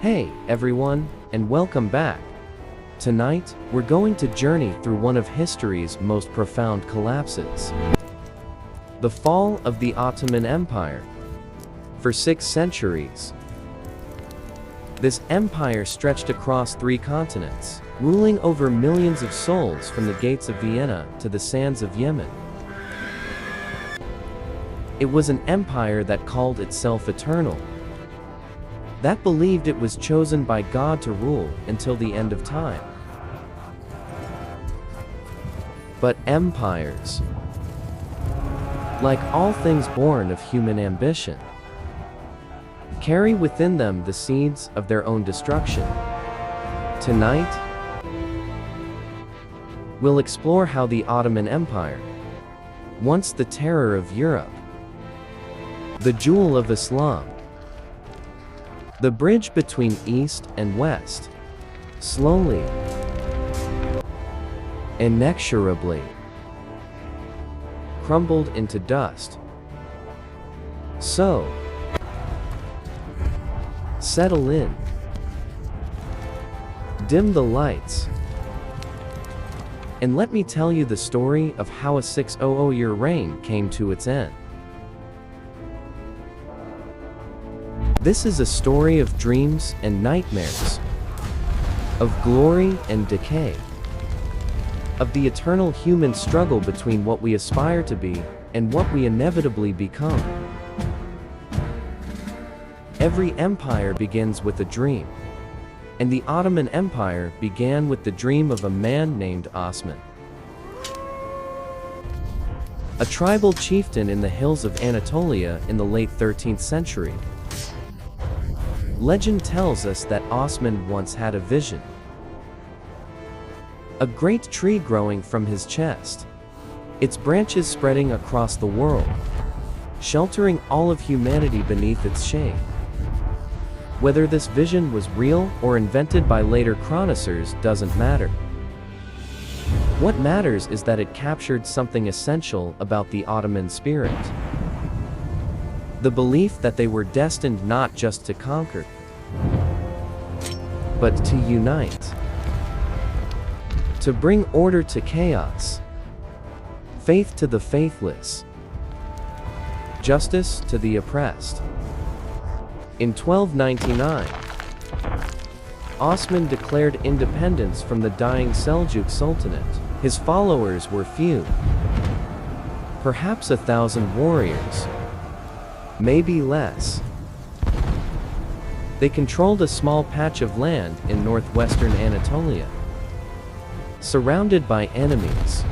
Hey, everyone, and welcome back. Tonight, we're going to journey through one of history's most profound collapses. The fall of the Ottoman Empire. For 6 centuries, this empire stretched across 3 continents, ruling over millions of souls from the gates of Vienna to the sands of Yemen. It was an empire that called itself eternal, that believed it was chosen by God to rule until the end of time. But empires, like all things born of human ambition, carry within them the seeds of their own destruction. Tonight, we'll explore how the Ottoman Empire, once the terror of Europe, the jewel of Islam, the bridge between East and West, slowly, inexorably, crumbled into dust. So, settle in, dim the lights, and let me tell you the story of how a 600-year reign came to its end. This is a story of dreams and nightmares, of glory and decay, of the eternal human struggle between what we aspire to be and what we inevitably become. Every empire begins with a dream, and the Ottoman Empire began with the dream of a man named Osman, a tribal chieftain in the hills of Anatolia in the late 13th century. Legend tells us that Osman once had a vision. A great tree growing from his chest, its branches spreading across the world, sheltering all of humanity beneath its shade. Whether this vision was real or invented by later chroniclers doesn't matter. What matters is that it captured something essential about the Ottoman spirit. The belief that they were destined not just to conquer, but to unite, to bring order to chaos, faith to the faithless, justice to the oppressed. In 1299, Osman declared independence from the dying Seljuk Sultanate. His followers were few, perhaps 1,000 warriors, maybe less. They controlled a small patch of land in northwestern Anatolia, surrounded by enemies.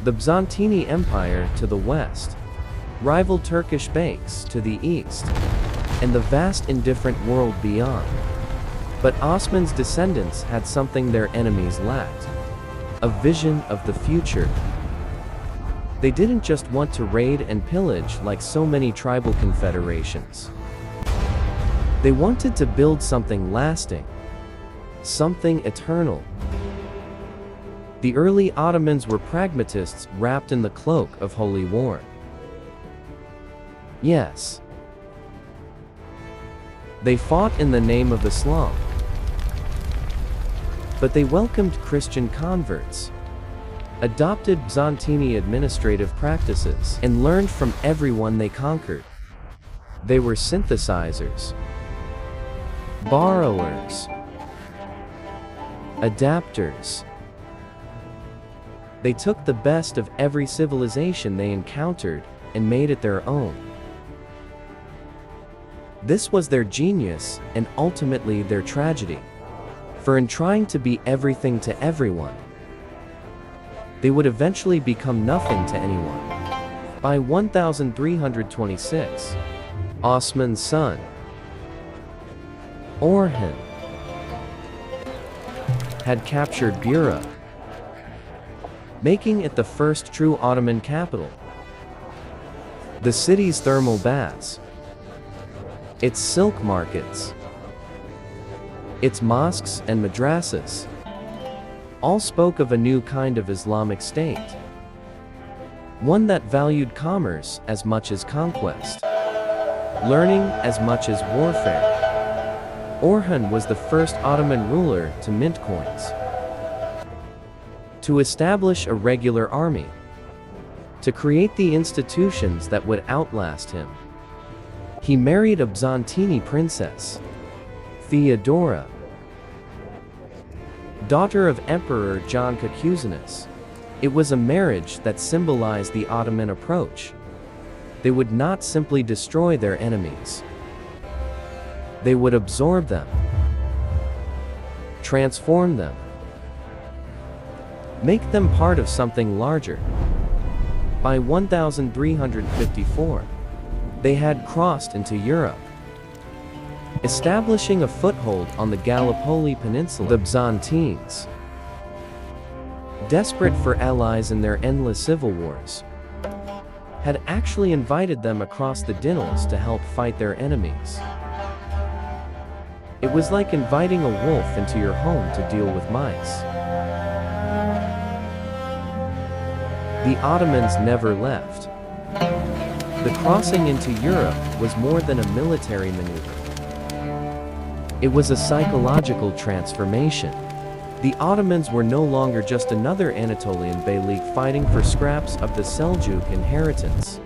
The Byzantine Empire to the west, rival Turkish Beyliks to the east, and the vast indifferent world beyond. But Osman's descendants had something their enemies lacked: a vision of the future. They didn't just want to raid and pillage like so many tribal confederations. They wanted to build something lasting, something eternal. The early Ottomans were pragmatists wrapped in the cloak of holy war. Yes, they fought in the name of Islam, but they welcomed Christian converts, adopted Byzantine administrative practices, and learned from everyone they conquered. They were synthesizers, borrowers, adapters. They took the best of every civilization they encountered and made it their own. This was their genius and ultimately their tragedy. For in trying to be everything to everyone, they would eventually become nothing to anyone. By 1326, Osman's son, Orhan, had captured Bura, making it the first true Ottoman capital. The city's thermal baths, its silk markets, its mosques and madrasas, all spoke of a new kind of Islamic state, one that valued commerce as much as conquest, learning as much as warfare. Orhan was the first Ottoman ruler to mint coins, to establish a regular army, to create the institutions that would outlast him. He married a Byzantine princess, Theodora, daughter of Emperor John Caucasus. It was a marriage that symbolized the Ottoman approach. They would not simply destroy their enemies. They would absorb them, transform them, make them part of something larger. By 1354, they had crossed into Europe, establishing a foothold on the Gallipoli Peninsula. The Byzantines, desperate for allies in their endless civil wars, had actually invited them across the Dinels to help fight their enemies. It was like inviting a wolf into your home to deal with mice. The Ottomans never left. The crossing into Europe was more than a military maneuver. It was a psychological transformation. The Ottomans were no longer just another Anatolian beylik fighting for scraps of the Seljuk inheritance.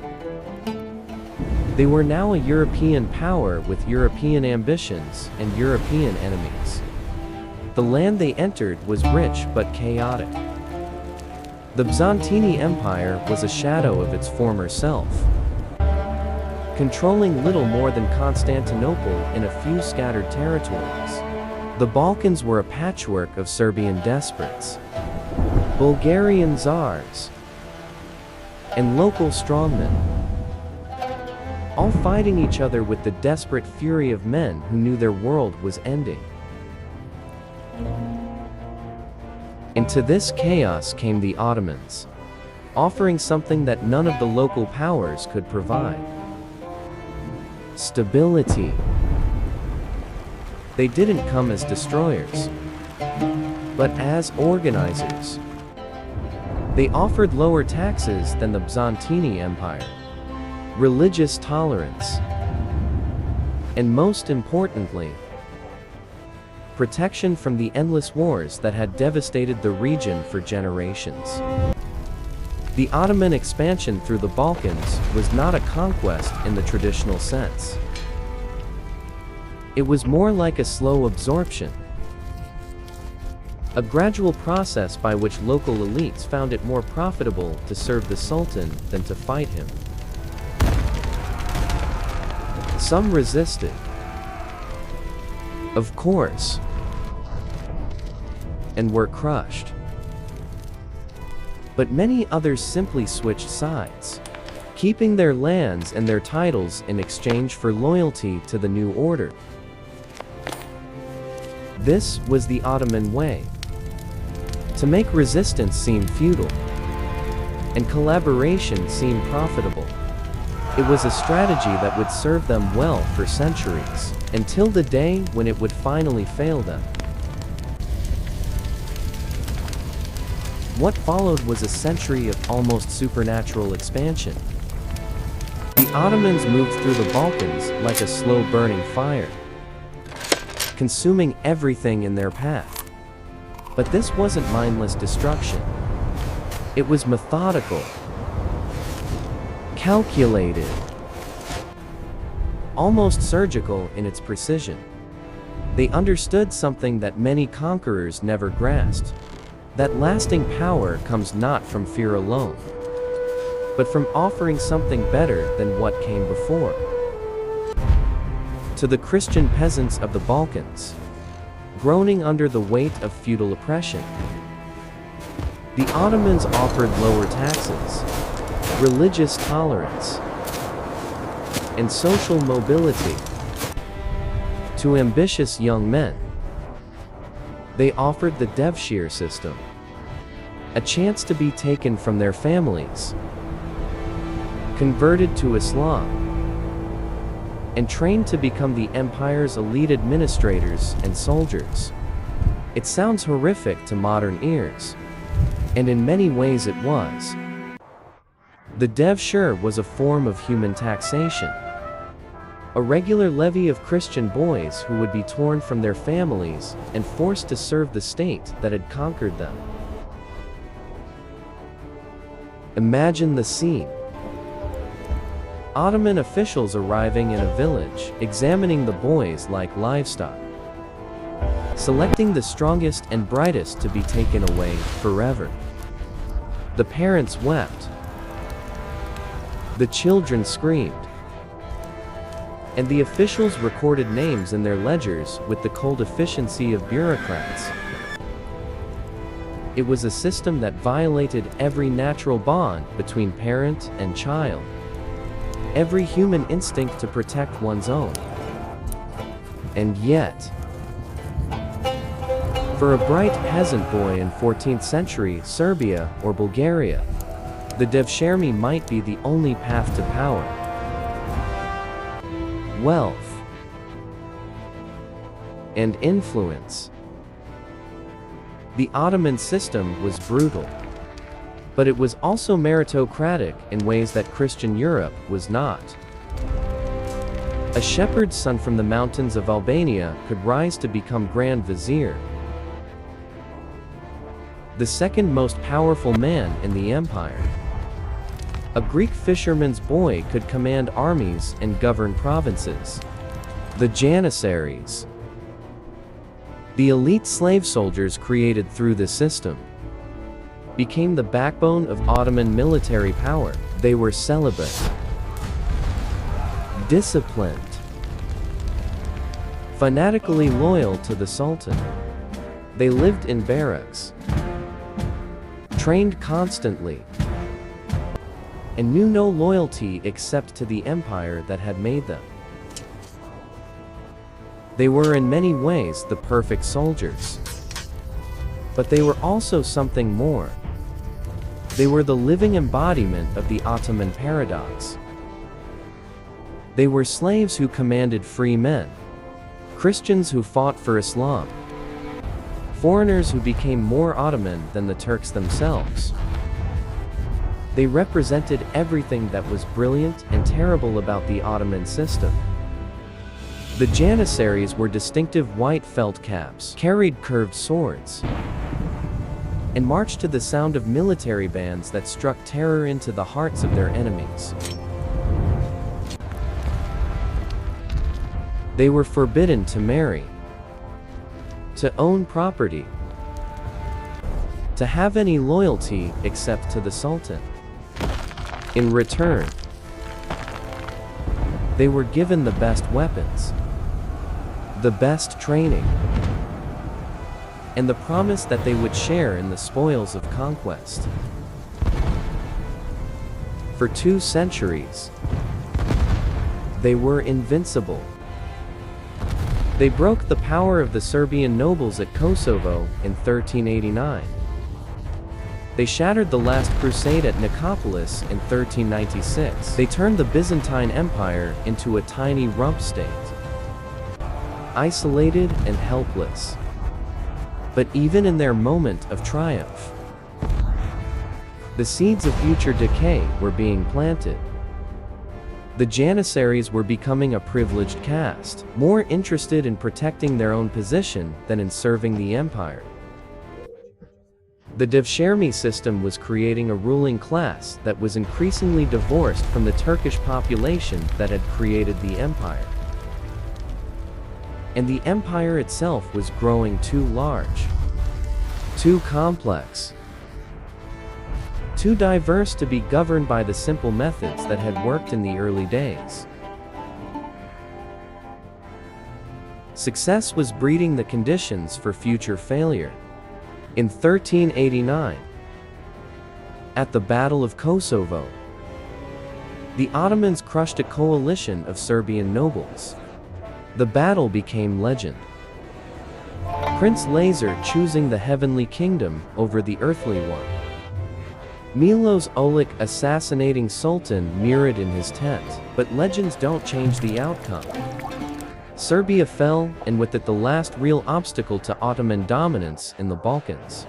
They were now a European power with European ambitions and European enemies. The land they entered was rich but chaotic. The Byzantine Empire was a shadow of its former self, controlling little more than Constantinople and a few scattered territories. The Balkans were a patchwork of Serbian despots, Bulgarian czars, and local strongmen, all fighting each other with the desperate fury of men who knew their world was ending. Into this chaos came the Ottomans, offering something that none of the local powers could provide: stability. They didn't come as destroyers, but as organizers. They offered lower taxes than the Byzantine Empire, religious tolerance, and most importantly, protection from the endless wars that had devastated the region for generations. The Ottoman expansion through the Balkans was not a conquest in the traditional sense. It was more like a slow absorption, a gradual process by which local elites found it more profitable to serve the Sultan than to fight him. Some resisted, of course, and were crushed. But many others simply switched sides, keeping their lands and their titles in exchange for loyalty to the new order. This was the Ottoman way: to make resistance seem futile and collaboration seem profitable. It was a strategy that would serve them well for centuries, until the day when it would finally fail them. What followed was a century of almost supernatural expansion. The Ottomans moved through the Balkans like a slow-burning fire, consuming everything in their path. But this wasn't mindless destruction. It was methodical, calculated, almost surgical in its precision. They understood something that many conquerors never grasped: that lasting power comes not from fear alone, but from offering something better than what came before. To the Christian peasants of the Balkans, groaning under the weight of feudal oppression, the Ottomans offered lower taxes, religious tolerance, and social mobility. To ambitious young men, they offered the devshir system, a chance to be taken from their families, converted to Islam, and trained to become the empire's elite administrators and soldiers. It sounds horrific to modern ears, and in many ways it was. The devshir was a form of human taxation, a regular levy of Christian boys who would be torn from their families and forced to serve the state that had conquered them. Imagine the scene. Ottoman officials arriving in a village, examining the boys like livestock, selecting the strongest and brightest to be taken away forever. The parents wept. The children screamed. And the officials recorded names in their ledgers with the cold efficiency of bureaucrats. It was a system that violated every natural bond between parent and child, every human instinct to protect one's own. And yet, for a bright peasant boy in 14th century Serbia or Bulgaria, the devshirme might be the only path to power, wealth, and influence. The Ottoman system was brutal, but it was also meritocratic in ways that Christian Europe was not. A shepherd's son from the mountains of Albania could rise to become Grand Vizier, the second most powerful man in the empire. A Greek fisherman's boy could command armies and govern provinces. The Janissaries, the elite slave soldiers created through the system, became the backbone of Ottoman military power. They were celibate, disciplined, fanatically loyal to the Sultan. They lived in barracks, trained constantly, and knew no loyalty except to the empire that had made them. They were in many ways the perfect soldiers. But they were also something more. They were the living embodiment of the Ottoman paradox. They were slaves who commanded free men, Christians who fought for Islam, foreigners who became more Ottoman than the Turks themselves. They represented everything that was brilliant and terrible about the Ottoman system. The Janissaries were distinctive white felt caps, carried curved swords, and marched to the sound of military bands that struck terror into the hearts of their enemies. They were forbidden to marry, to own property, to have any loyalty except to the Sultan. In return, they were given the best weapons, the best training, and the promise that they would share in the spoils of conquest. For 2 centuries, they were invincible. They broke the power of the Serbian nobles at Kosovo in 1389. They shattered the last crusade at Nicopolis in 1396. They turned the Byzantine Empire into a tiny rump state, isolated and helpless. But even in their moment of triumph, the seeds of future decay were being planted. The Janissaries were becoming a privileged caste, more interested in protecting their own position than in serving the empire. The devshirme system was creating a ruling class that was increasingly divorced from the Turkish population that had created the empire. And the empire itself was growing too large, too complex, too diverse to be governed by the simple methods that had worked in the early days. Success was breeding the conditions for future failure. In 1389, at the Battle of Kosovo, the Ottomans crushed a coalition of Serbian nobles. The battle became legend. Prince Lazar choosing the heavenly kingdom over the earthly one. Miloš Ulić assassinating Sultan Murad in his tent. But legends don't change the outcome. Serbia fell, and with it the last real obstacle to Ottoman dominance in the Balkans.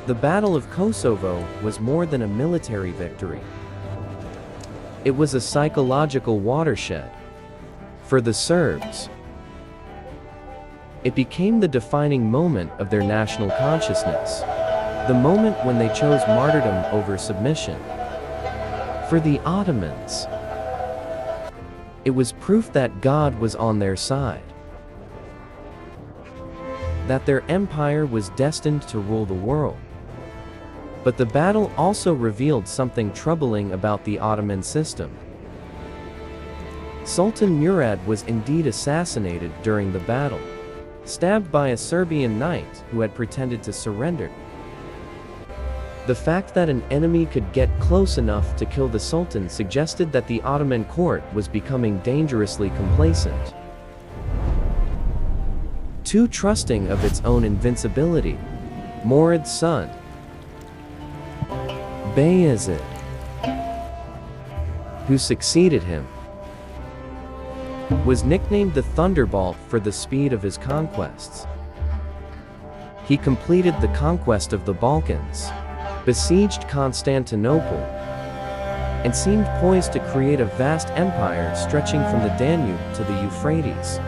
The Battle of Kosovo was more than a military victory. It was a psychological watershed. For the Serbs, it became the defining moment of their national consciousness, the moment when they chose martyrdom over submission. For the Ottomans, it was proof that God was on their side, that their empire was destined to rule the world. But the battle also revealed something troubling about the Ottoman system. Sultan Murad was indeed assassinated during the battle, stabbed by a Serbian knight who had pretended to surrender. The fact that an enemy could get close enough to kill the Sultan suggested that the Ottoman court was becoming dangerously complacent, too trusting of its own invincibility. Murad's son, Bayezid, who succeeded him, was nicknamed the Thunderbolt for the speed of his conquests. He completed the conquest of the Balkans, besieged Constantinople, and seemed poised to create a vast empire stretching from the Danube to the Euphrates.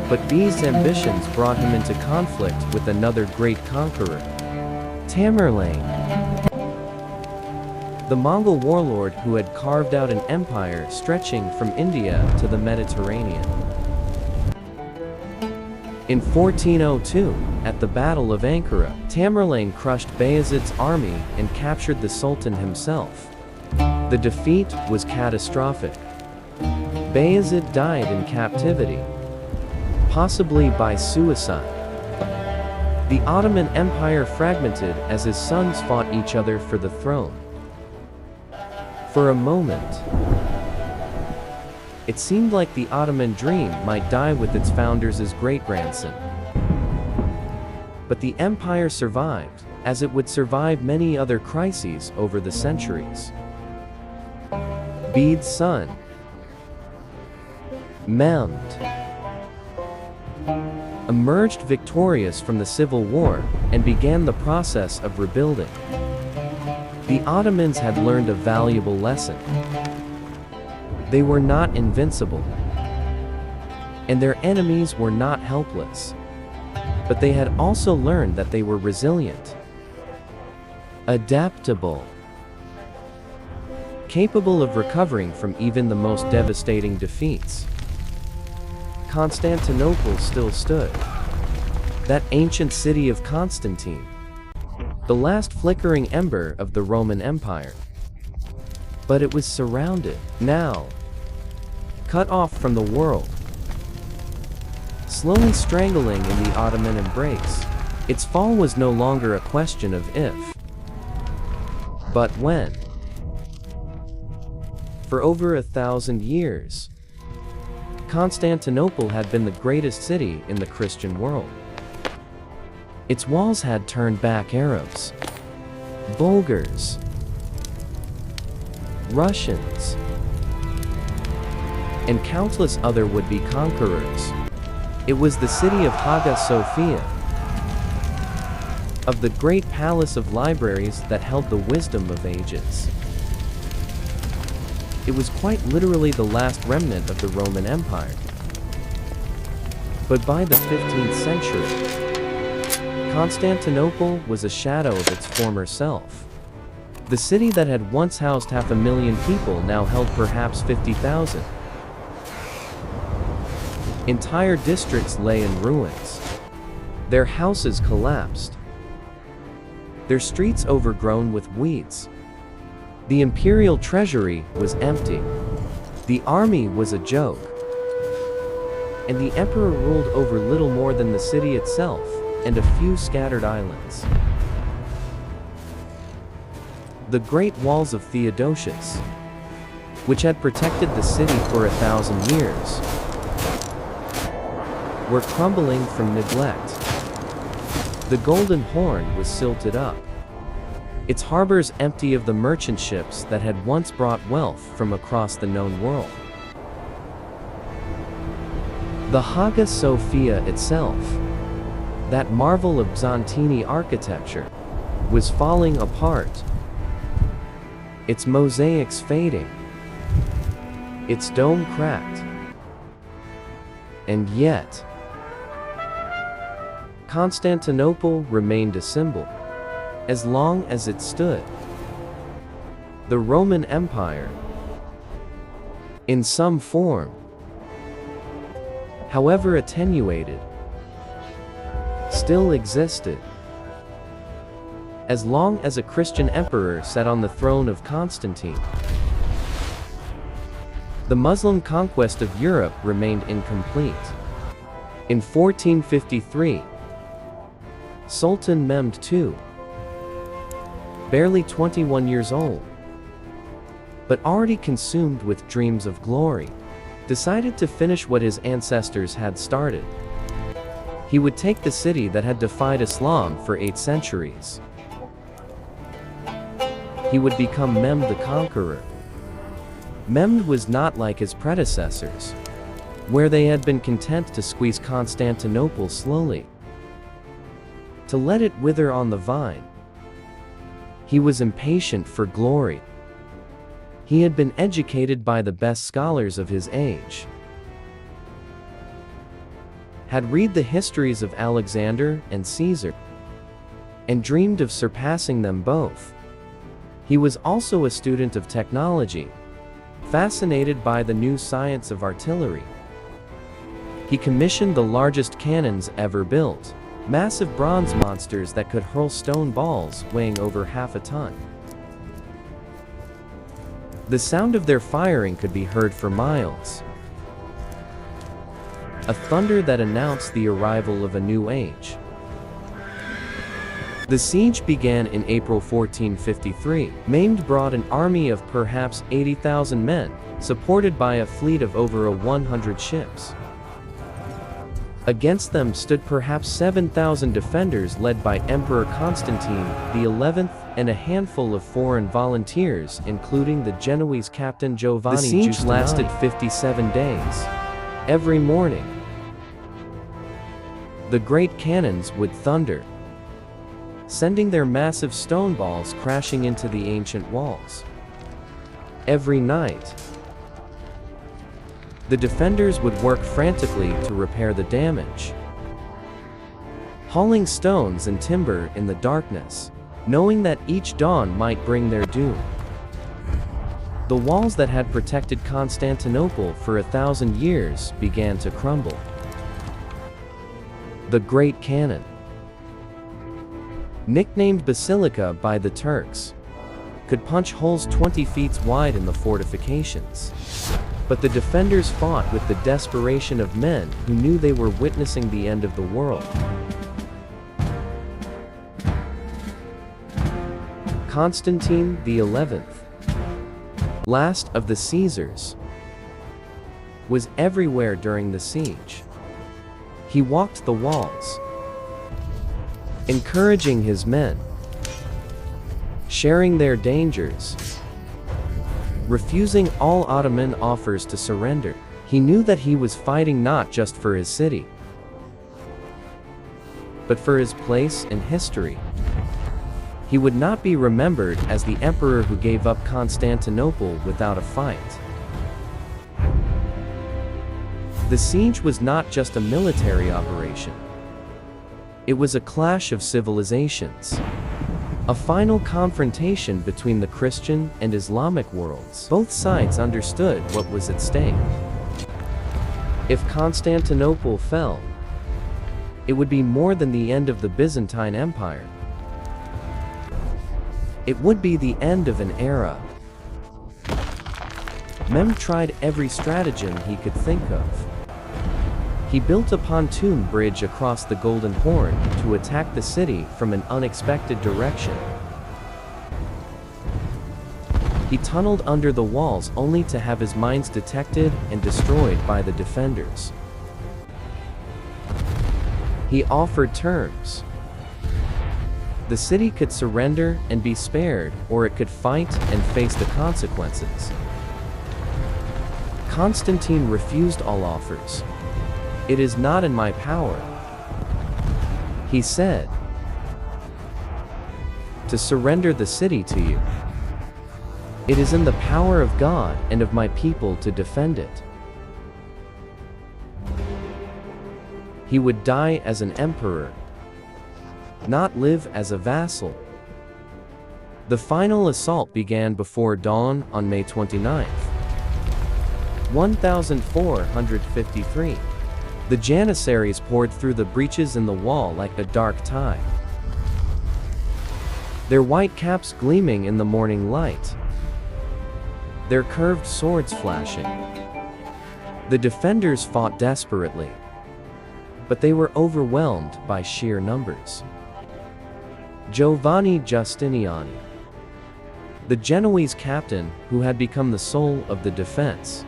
But these ambitions brought him into conflict with another great conqueror, Tamerlane, the Mongol warlord who had carved out an empire stretching from India to the Mediterranean. In 1402, at the Battle of Ankara, Tamerlane crushed Bayezid's army and captured the Sultan himself. The defeat was catastrophic. Bayezid died in captivity, possibly by suicide. The Ottoman Empire fragmented as his sons fought each other for the throne. For a moment, it seemed like the Ottoman dream might die with its founders' great-grandson. But the empire survived, as it would survive many other crises over the centuries. Bede's son, Mehmed, emerged victorious from the civil war and began the process of rebuilding. The Ottomans had learned a valuable lesson. They were not invincible, and their enemies were not helpless. But they had also learned that they were resilient, adaptable, capable of recovering from even the most devastating defeats. Constantinople still stood, that ancient city of Constantine, the last flickering ember of the Roman Empire. But it was surrounded, now, cut off from the world, slowly strangling in the Ottoman embrace. Its fall was no longer a question of if, but when. For over 1,000 years, Constantinople had been the greatest city in the Christian world. Its walls had turned back Arabs, Bulgars, Russians, and countless other would-be conquerors. It was the city of Hagia Sophia, of the great palace of libraries that held the wisdom of ages. It was quite literally the last remnant of the Roman Empire. But by the 15th century, Constantinople was a shadow of its former self. The city that had once housed 500,000 people now held perhaps 50,000. Entire districts lay in ruins. Their houses collapsed, their streets overgrown with weeds. The imperial treasury was empty. The army was a joke. And the emperor ruled over little more than the city itself and a few scattered islands. The great walls of Theodosius, which had protected the city for 1,000 years, were crumbling from neglect. The Golden Horn was silted up, its harbors empty of the merchant ships that had once brought wealth from across the known world. The Hagia Sophia itself, that marvel of Byzantine architecture, was falling apart. its mosaics fading, its dome cracked. And yet, Constantinople remained a symbol, as long as it stood. The Roman Empire, in some form, however attenuated, still existed. As long as a Christian emperor sat on the throne of Constantine, the Muslim conquest of Europe remained incomplete. In 1453, Sultan Mehmed II, barely 21 years old, but already consumed with dreams of glory, decided to finish what his ancestors had started. He would take the city that had defied Islam for 8 centuries. He would become Mehmed the Conqueror. Mehmed was not like his predecessors, where they had been content to squeeze Constantinople slowly, to let it wither on the vine. He was impatient for glory. He had been educated by the best scholars of his age, had read the histories of Alexander and Caesar, and dreamed of surpassing them both. He was also a student of technology, fascinated by the new science of artillery. He commissioned the largest cannons ever built, massive bronze monsters that could hurl stone balls weighing over half a ton. The sound of their firing could be heard for miles, a thunder that announced the arrival of a new age. The siege began in April 1453. Mehmed brought an army of perhaps 80,000 men, supported by a fleet of over 100 ships. Against them stood perhaps 7,000 defenders led by Emperor Constantine XI and a handful of foreign volunteers, including the Genoese captain Giovanni. The siege lasted 57 days. Every morning, the great cannons would thunder, sending their massive stone balls crashing into the ancient walls. Every night, the defenders would work frantically to repair the damage, hauling stones and timber in the darkness, knowing that each dawn might bring their doom. The walls that had protected Constantinople for 1,000 years began to crumble. The Great Cannon, nicknamed Basilica by the Turks, could punch holes 20 feet wide in the fortifications. But the defenders fought with the desperation of men who knew they were witnessing the end of the world. Constantine XI, last of the Caesars, was everywhere during the siege. He walked the walls, encouraging his men, sharing their dangers, refusing all Ottoman offers to surrender. He knew that he was fighting not just for his city, but for his place in history. He would not be remembered as the emperor who gave up Constantinople without a fight. The siege was not just a military operation. It was a clash of civilizations, a final confrontation between the Christian and Islamic worlds. Both sides understood what was at stake. If Constantinople fell, it would be more than the end of the Byzantine Empire. It would be the end of an era. Mehmed tried every stratagem he could think of. He built a pontoon bridge across the Golden Horn to attack the city from an unexpected direction. He tunneled under the walls only to have his mines detected and destroyed by the defenders. He offered terms. The city could surrender and be spared, or it could fight and face the consequences. Constantine refused all offers. "It is not in my power," he said, "to surrender the city to you. It is in the power of God and of my people to defend it. He would die as an emperor, not live as a vassal. The final assault began before dawn on May 29, 1453. The Janissaries poured through the breaches in the wall like a dark tide, their white caps gleaming in the morning light, their curved swords flashing. The defenders fought desperately, but they were overwhelmed by sheer numbers. Giovanni Giustiniani, the Genoese captain who had become the soul of the defense,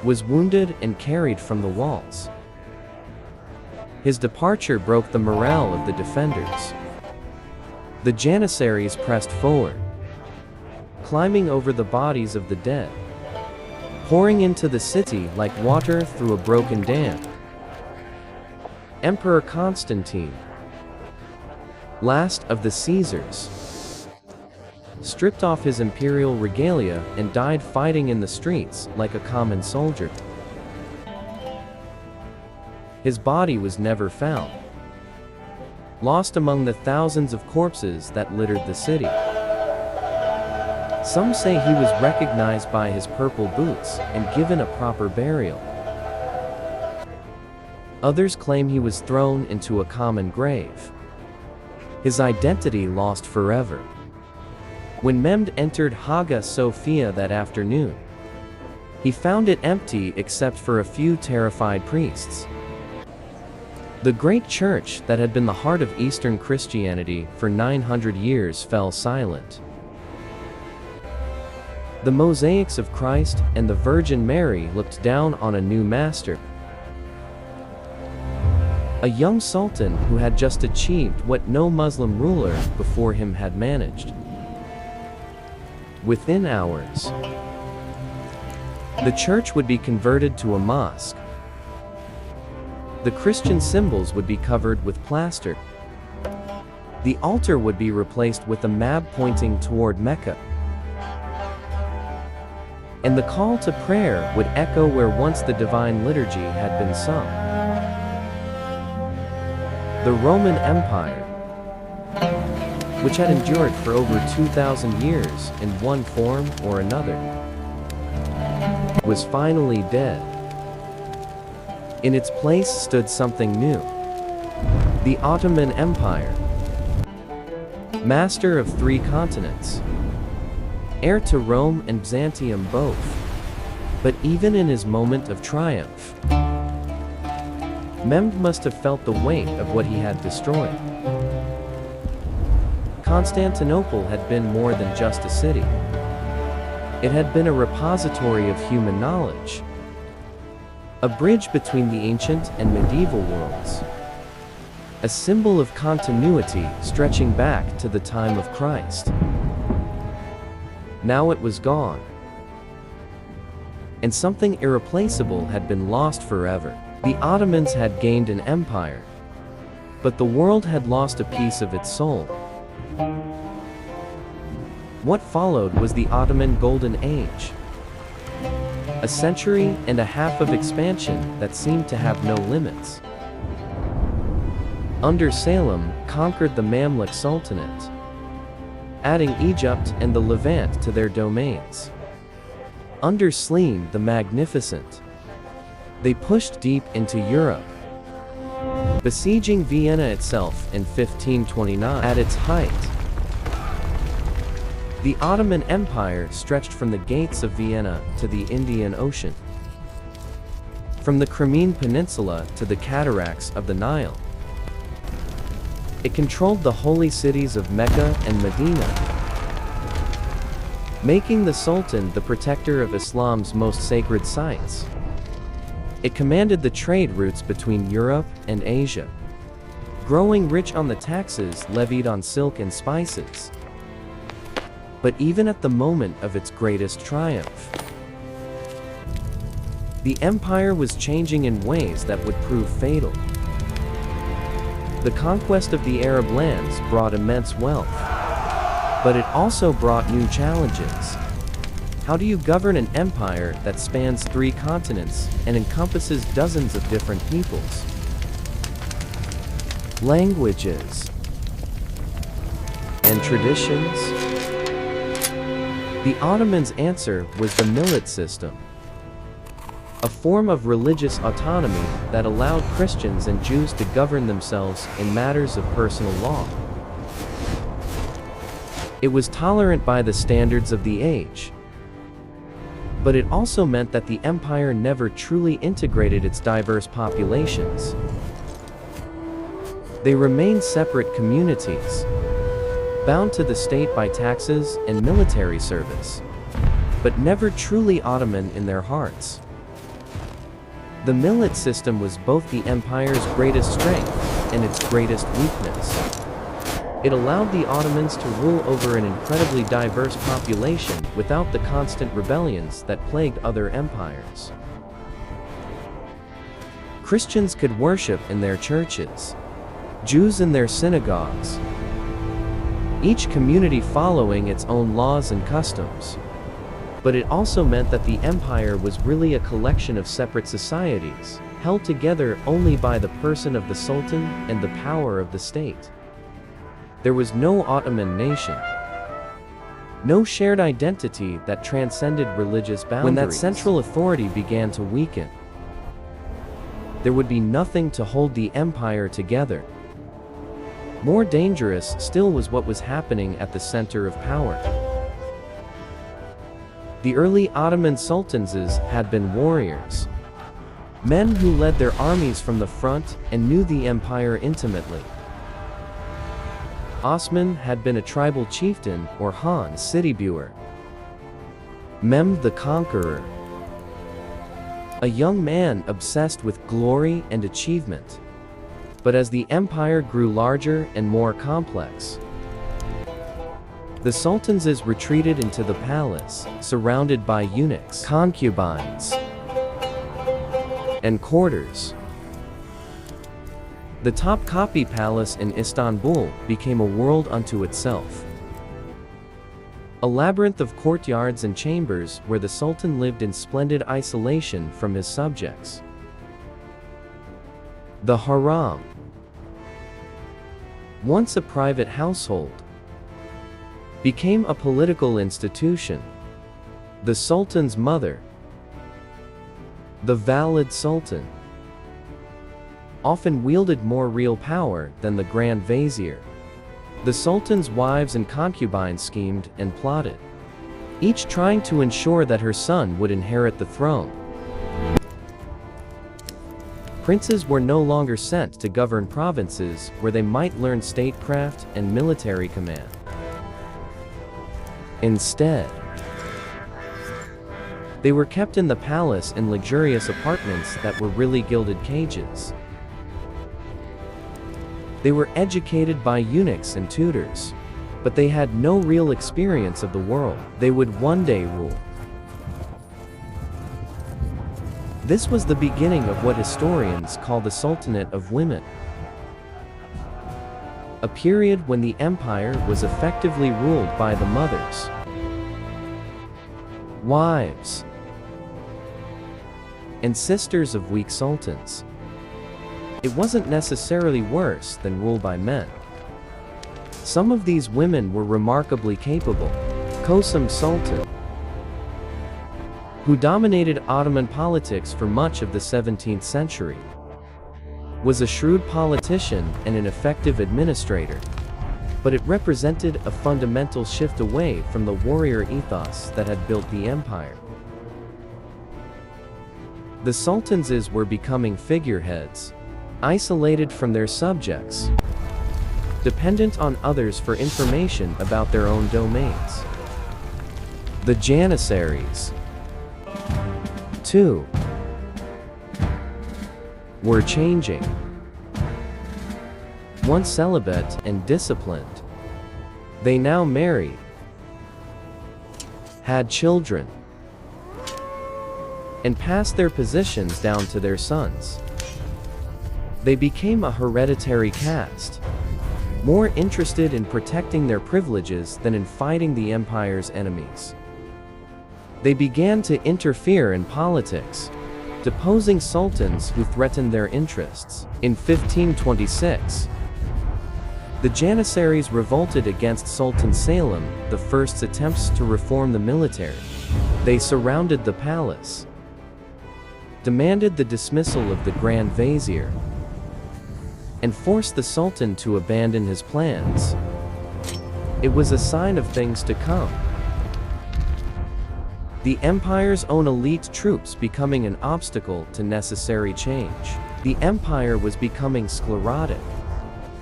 was wounded and carried from the walls. His departure broke the morale of the defenders. The Janissaries pressed forward, climbing over the bodies of the dead, pouring into the city like water through a broken dam. Emperor Constantine, last of the Caesars, stripped off his imperial regalia and died fighting in the streets like a common soldier. His body was never found, lost among the thousands of corpses that littered the city. Some say he was recognized by his purple boots and given a proper burial. Others claim he was thrown into a common grave, his identity lost forever. When Mehmed entered Hagia Sophia that afternoon, he found it empty except for a few terrified priests. The great church that had been the heart of Eastern Christianity for 900 years fell silent. The mosaics of Christ and the Virgin Mary looked down on a new master, a young sultan who had just achieved what no Muslim ruler before him had managed. Within hours, the church would be converted to a mosque. The Christian symbols would be covered with plaster. The altar would be replaced with a map pointing toward Mecca. And the call to prayer would echo where once the divine liturgy had been sung. The Roman Empire, which had endured for over 2,000 years in one form or another, was finally dead. In its place stood something new. The Ottoman Empire, master of 3 continents, heir to Rome and Byzantium both. But even in his moment of triumph, Mehmed must have felt the weight of what he had destroyed. Constantinople had been more than just a city. It had been a repository of human knowledge, a bridge between the ancient and medieval worlds, a symbol of continuity stretching back to the time of Christ. Now it was gone, and something irreplaceable had been lost forever. The Ottomans had gained an empire, but the world had lost a piece of its soul. What followed was the Ottoman Golden Age, a century and a half of expansion that seemed to have no limits. Under Salem conquered the Mamluk Sultanate, adding Egypt and the Levant to their domains. Under Selim the Magnificent, they pushed deep into Europe, besieging Vienna itself in 1529. At its height, the Ottoman Empire stretched from the gates of Vienna to the Indian Ocean, from the Crimean Peninsula to the cataracts of the Nile. It controlled the holy cities of Mecca and Medina, making the Sultan the protector of Islam's most sacred sites. It commanded the trade routes between Europe and Asia, growing rich on the taxes levied on silk and spices. But even at the moment of its greatest triumph, the empire was changing in ways that would prove fatal. The conquest of the Arab lands brought immense wealth, But it also brought new challenges. How do you govern an empire that spans 3 continents and encompasses dozens of different peoples? Languages and traditions? The Ottomans' answer was the millet system, a form of religious autonomy that allowed Christians and Jews to govern themselves in matters of personal law. It was tolerant by the standards of the age, but it also meant that the empire never truly integrated its diverse populations. They remained separate communities, bound to the state by taxes and military service, but never truly Ottoman in their hearts. The millet system was both the empire's greatest strength and its greatest weakness. It allowed the Ottomans to rule over an incredibly diverse population without the constant rebellions that plagued other empires. Christians could worship in their churches, Jews in their synagogues, each community following its own laws and customs. But it also meant that the empire was really a collection of separate societies, held together only by the person of the Sultan and the power of the state. There was no Ottoman nation, no shared identity that transcended religious boundaries. When that central authority began to weaken, there would be nothing to hold the empire together. More dangerous still was what was happening at the center of power. The early Ottoman sultans had been warriors, men who led their armies from the front and knew the empire intimately. Osman had been a tribal chieftain, or Han, city builder. Mehmed the Conqueror, a young man obsessed with glory and achievement. But as the empire grew larger and more complex, the sultans retreated into the palace, surrounded by eunuchs, concubines, and courtiers. The Topkapi Palace in Istanbul became a world unto itself, a labyrinth of courtyards and chambers where the Sultan lived in splendid isolation from his subjects. The Haram, once a private household, became a political institution. The Sultan's mother, the Valid Sultan, often wielded more real power than the Grand Vizier. The Sultan's wives and concubines schemed and plotted, each trying to ensure that her son would inherit the throne. Princes were no longer sent to govern provinces where they might learn statecraft and military command. Instead, they were kept in the palace in luxurious apartments that were really gilded cages. They were educated by eunuchs and tutors, but they had no real experience of the world they would one day rule. This was the beginning of what historians call the Sultanate of Women, a period when the empire was effectively ruled by the mothers, wives, and sisters of weak sultans. It wasn't necessarily worse than rule by men. Some of these women were remarkably capable. Kosum Sultan, who dominated Ottoman politics for much of the 17th century, was a shrewd politician and an effective administrator, but it represented a fundamental shift away from the warrior ethos that had built the empire. The sultans were becoming figureheads, isolated from their subjects, dependent on others for information about their own domains. The Janissaries, too, were changing. Once celibate and disciplined, they now married, had children, and passed their positions down to their sons. They became a hereditary caste, more interested in protecting their privileges than in fighting the empire's enemies. They began to interfere in politics, deposing sultans who threatened their interests. In 1526, the Janissaries revolted against Sultan Selim, the first attempts to reform the military. They surrounded the palace, demanded the dismissal of the Grand Vizier, and forced the Sultan to abandon his plans. It was a sign of things to come. The empire's own elite troops becoming an obstacle to necessary change. The empire was becoming sclerotic,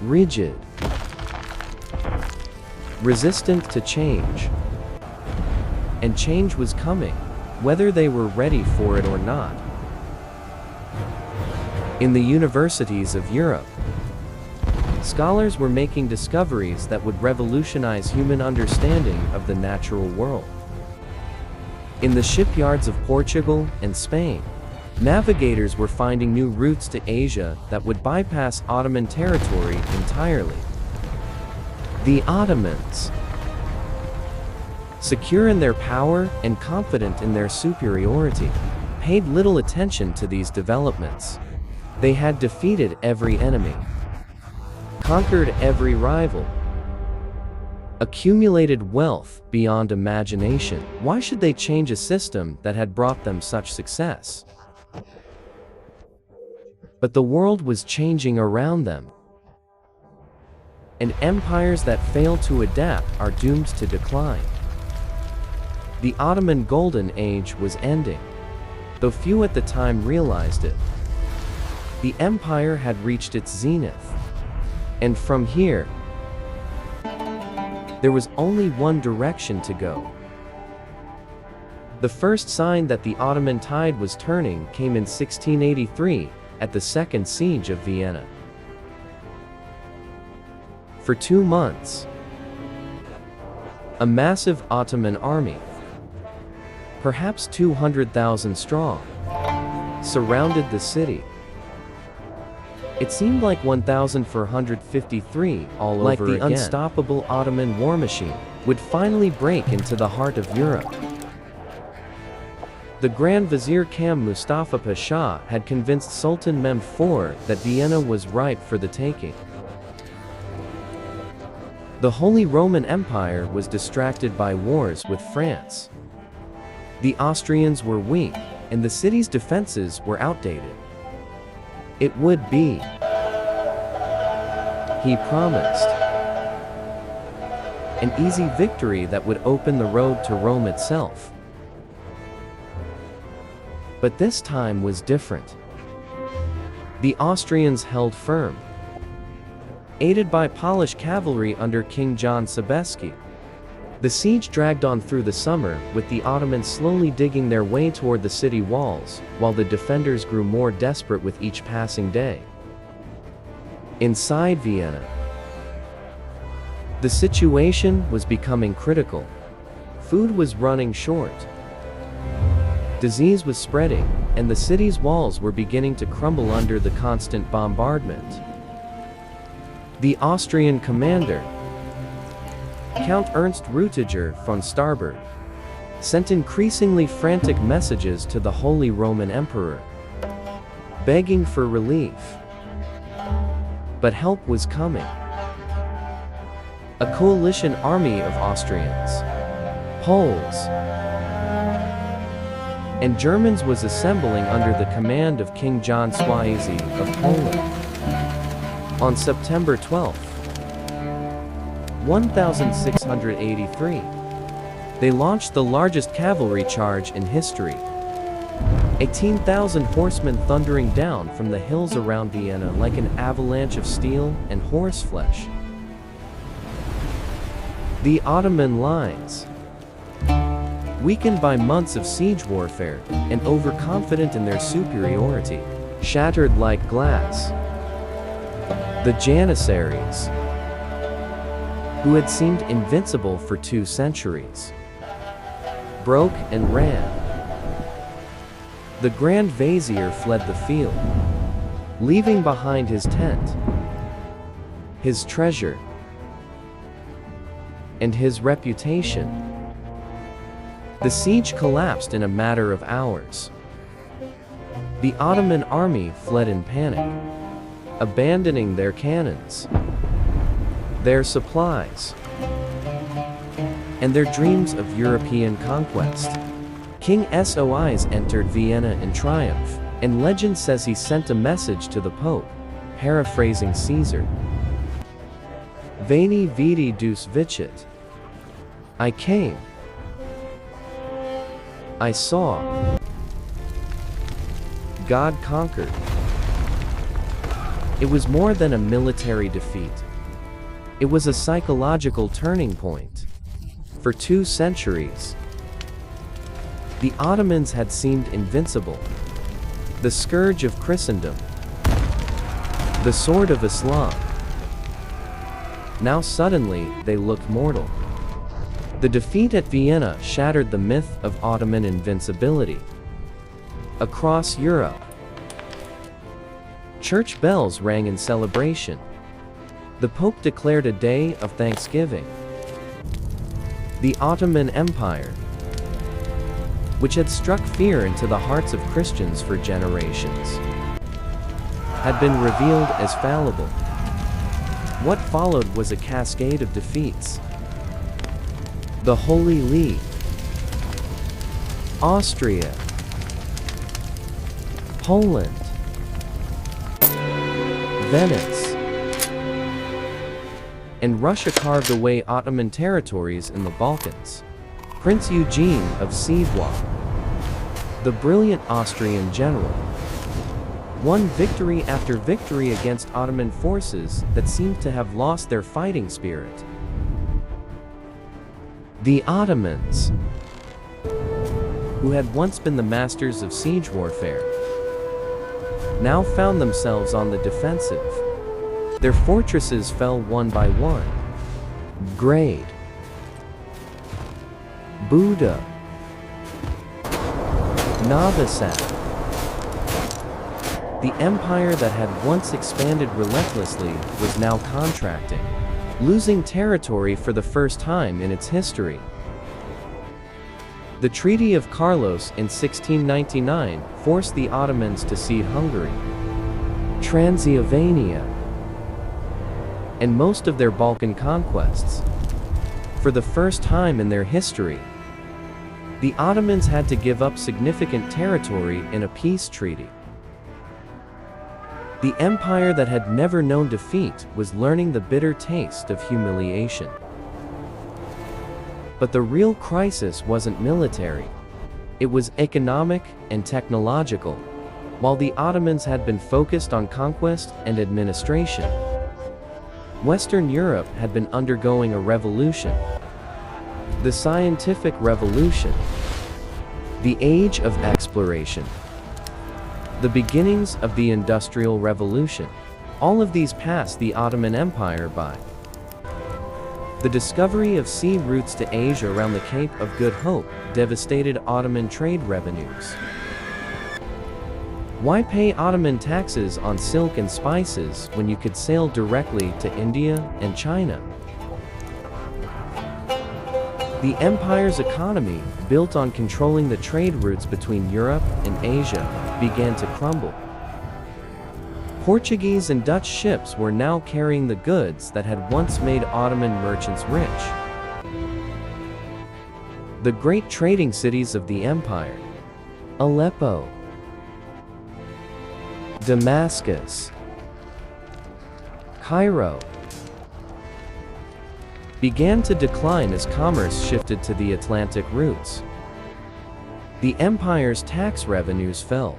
rigid, resistant to change. And change was coming, whether they were ready for it or not. In the universities of Europe, scholars were making discoveries that would revolutionize human understanding of the natural world. In the shipyards of Portugal and Spain, navigators were finding new routes to Asia that would bypass Ottoman territory entirely. The Ottomans, secure in their power and confident in their superiority, paid little attention to these developments. They had defeated every enemy, conquered every rival, accumulated wealth beyond imagination. Why should they change a system that had brought them such success? But the world was changing around them, and empires that fail to adapt are doomed to decline. The Ottoman Golden Age was ending, though few at the time realized it. The empire had reached its zenith, and from here, there was only one direction to go. The first sign that the Ottoman tide was turning came in 1683 at the Second Siege of Vienna. For 2 months, a massive Ottoman army, perhaps 200,000 strong, surrounded the city. It seemed like 1453 all over again. Like the unstoppable Ottoman war machine would finally break into the heart of Europe. The Grand Vizier Kam Mustafa Pasha had convinced Sultan Mehmed IV that Vienna was ripe for the taking. The Holy Roman Empire was distracted by wars with France. The Austrians were weak, and the city's defenses were outdated. It would be, he promised, an easy victory that would open the road to Rome itself. But this time was different. The Austrians held firm, aided by Polish cavalry under King John Sobieski. The siege dragged on through the summer, with the Ottomans slowly digging their way toward the city walls, while the defenders grew more desperate with each passing day. Inside Vienna, the situation was becoming critical. Food was running short. Disease was spreading, and the city's walls were beginning to crumble under the constant bombardment. The Austrian commander, Count Ernst Rütiger von Starberg, sent increasingly frantic messages to the Holy Roman Emperor, begging for relief. But help was coming. A coalition army of Austrians, Poles, and Germans was assembling under the command of King John Swazi of Poland. On September 12, 1683, they launched the largest cavalry charge in history. 18,000 horsemen thundering down from the hills around Vienna like an avalanche of steel and horseflesh. The Ottoman lines, weakened by months of siege warfare and overconfident in their superiority, shattered like glass. The Janissaries, who had seemed invincible for 2 centuries, broke and ran. The Grand Vizier fled the field, leaving behind his tent, his treasure, and his reputation. The siege collapsed in a matter of hours. The Ottoman army fled in panic, abandoning their cannons, their supplies, and their dreams of European conquest. King Sois entered Vienna in triumph, and legend says he sent a message to the Pope, paraphrasing Caesar. Veni vidi dus vicit. I came. I saw. God conquered. It was more than a military defeat. It was a psychological turning point. For 2 centuries, the Ottomans had seemed invincible, the scourge of Christendom, the sword of Islam. Now suddenly, they looked mortal. The defeat at Vienna shattered the myth of Ottoman invincibility. Across Europe, church bells rang in celebration. The Pope declared a day of thanksgiving. The Ottoman Empire, which had struck fear into the hearts of Christians for generations, had been revealed as fallible. What followed was a cascade of defeats. The Holy League, Austria, Poland, Venice, and Russia carved away Ottoman territories in the Balkans. Prince Eugene of Savoy, the brilliant Austrian general, won victory after victory against Ottoman forces that seemed to have lost their fighting spirit. The Ottomans, who had once been the masters of siege warfare, now found themselves on the defensive. Their fortresses fell one by one. Grade, Buda, Novi Sad. The empire that had once expanded relentlessly was now contracting, losing territory for the first time in its history. The Treaty of Carlos in 1699 forced the Ottomans to cede Hungary, Transylvania, and most of their Balkan conquests. For the first time in their history, the Ottomans had to give up significant territory in a peace treaty. The empire that had never known defeat was learning the bitter taste of humiliation. But the real crisis wasn't military. It was economic and technological. While the Ottomans had been focused on conquest and administration, Western Europe had been undergoing a revolution. The scientific revolution. The age of exploration. The beginnings of the Industrial Revolution. All of these passed the Ottoman Empire by. The discovery of sea routes to Asia around the Cape of Good Hope devastated Ottoman trade revenues. Why pay Ottoman taxes on silk and spices when you could sail directly to India and China? The empire's economy, built on controlling the trade routes between Europe and Asia, began to crumble. Portuguese and Dutch ships were now carrying the goods that had once made Ottoman merchants rich. The great trading cities of the empire, Aleppo, Damascus, Cairo, began to decline as commerce shifted to the Atlantic routes. The empire's tax revenues fell,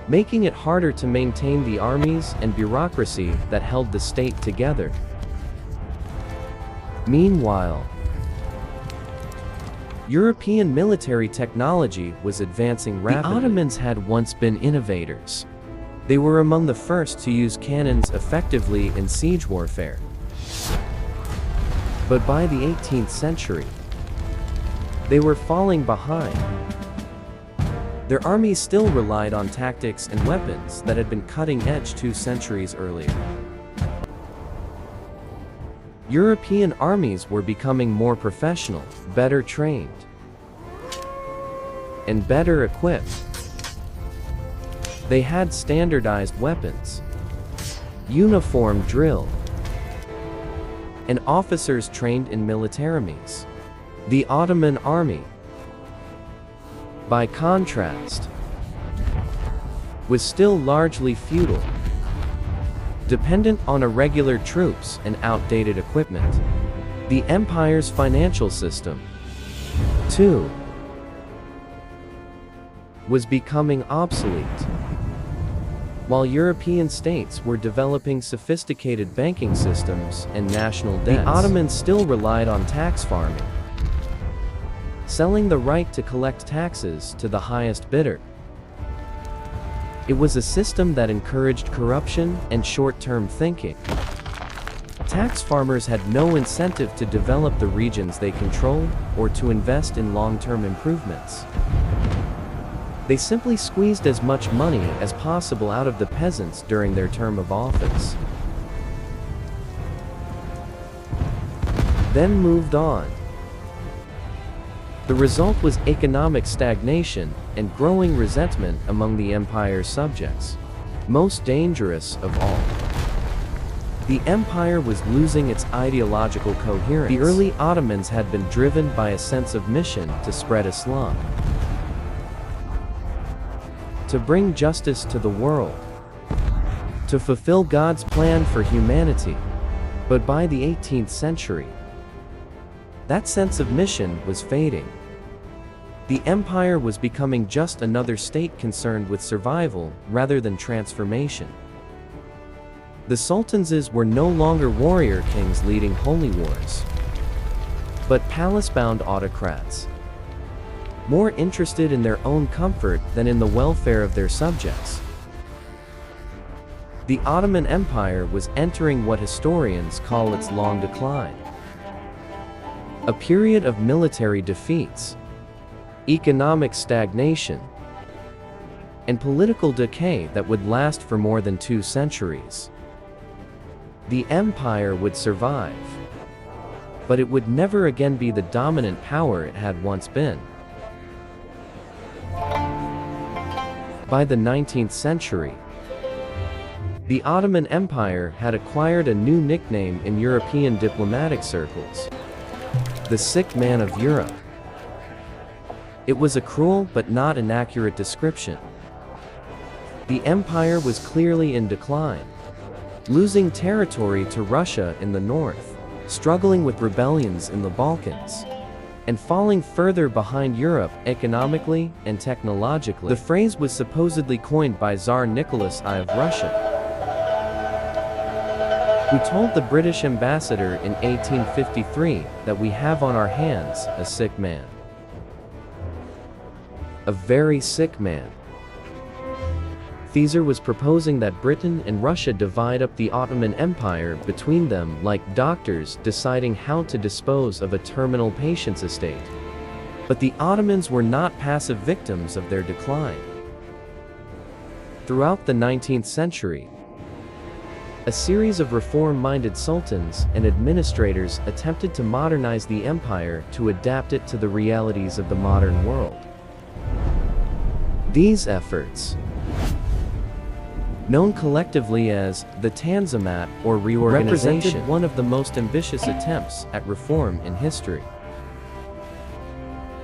making it harder to maintain the armies and bureaucracy that held the state together. Meanwhile, European military technology was advancing rapidly. The Ottomans had once been innovators. They were among the first to use cannons effectively in siege warfare. But by the 18th century, they were falling behind. Their armies still relied on tactics and weapons that had been cutting edge 2 centuries earlier. European armies were becoming more professional, better trained, and better equipped. They had standardized weapons, uniform drill, and officers trained in militaries. The Ottoman army, by contrast, was still largely feudal, dependent on irregular troops and outdated equipment. The empire's financial system, too, was becoming obsolete. While European states were developing sophisticated banking systems and national debts, the Ottomans still relied on tax farming, selling the right to collect taxes to the highest bidder. It was a system that encouraged corruption and short-term thinking. Tax farmers had no incentive to develop the regions they controlled or to invest in long-term improvements. They simply squeezed as much money as possible out of the peasants during their term of office, then moved on. The result was economic stagnation and growing resentment among the empire's subjects. Most dangerous of all, the empire was losing its ideological coherence. The early Ottomans had been driven by a sense of mission to spread Islam, to bring justice to the world, to fulfill God's plan for humanity. But by the 18th century, that sense of mission was fading. The empire was becoming just another state concerned with survival rather than transformation. The sultans were no longer warrior kings leading holy wars, but palace-bound autocrats, more interested in their own comfort than in the welfare of their subjects. The Ottoman Empire was entering what historians call its long decline, a period of military defeats, economic stagnation, and political decay that would last for more than 2 centuries. The empire would survive, but it would never again be the dominant power it had once been. By the 19th century, the Ottoman Empire had acquired a new nickname in European diplomatic circles: the sick man of Europe. It was a cruel but not inaccurate description. The empire was clearly in decline, losing territory to Russia in the north, struggling with rebellions in the Balkans, and falling further behind Europe economically and technologically. The phrase was supposedly coined by Tsar Nicholas I of Russia, who told the British ambassador in 1853 that we have on our hands a sick man. A very sick man. Caesar was proposing that Britain and Russia divide up the Ottoman Empire between them like doctors deciding how to dispose of a terminal patient's estate. But the Ottomans were not passive victims of their decline. Throughout the 19th century, a series of reform-minded sultans and administrators attempted to modernize the empire to adapt it to the realities of the modern world. These efforts, known collectively as the Tanzimat or reorganization, represented one of the most ambitious attempts at reform in history.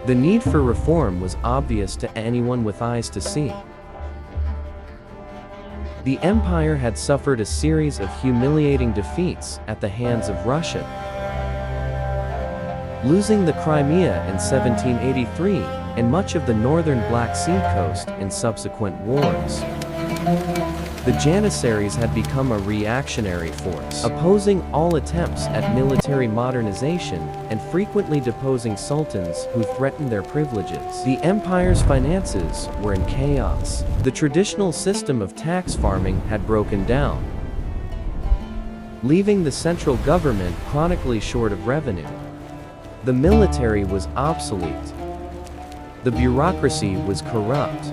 The need for reform was obvious to anyone with eyes to see. The empire had suffered a series of humiliating defeats at the hands of Russia, losing the Crimea in 1783 and much of the northern Black Sea coast in subsequent wars. The Janissaries had become a reactionary force, opposing all attempts at military modernization and frequently deposing sultans who threatened their privileges. The empire's finances were in chaos. The traditional system of tax farming had broken down, leaving the central government chronically short of revenue. The military was obsolete. The bureaucracy was corrupt,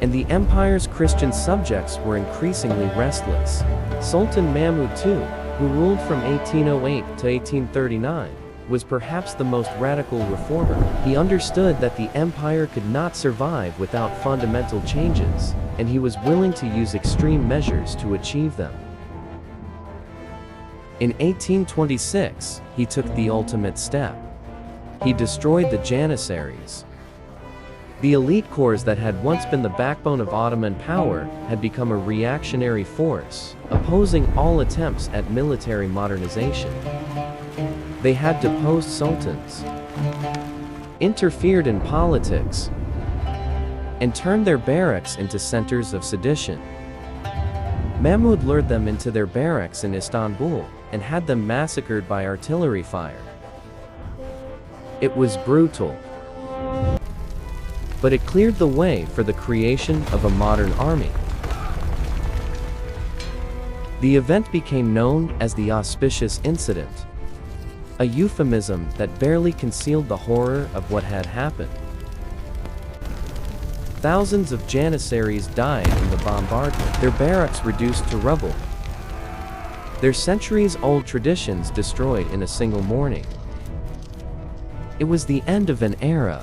and the empire's Christian subjects were increasingly restless. Sultan Mahmud II, who ruled from 1808 to 1839, was perhaps the most radical reformer. He understood that the empire could not survive without fundamental changes, and he was willing to use extreme measures to achieve them. In 1826, he took the ultimate step. He destroyed the Janissaries. The elite corps that had once been the backbone of Ottoman power had become a reactionary force, opposing all attempts at military modernization. They had deposed sultans, interfered in politics, and turned their barracks into centers of sedition. Mahmud lured them into their barracks in Istanbul and had them massacred by artillery fire. It was brutal, but it cleared the way for the creation of a modern army. The event became known as the Auspicious Incident, a euphemism that barely concealed the horror of what had happened. Thousands of Janissaries died in the bombardment, their barracks reduced to rubble, their centuries-old traditions destroyed in a single morning. It was the end of an era,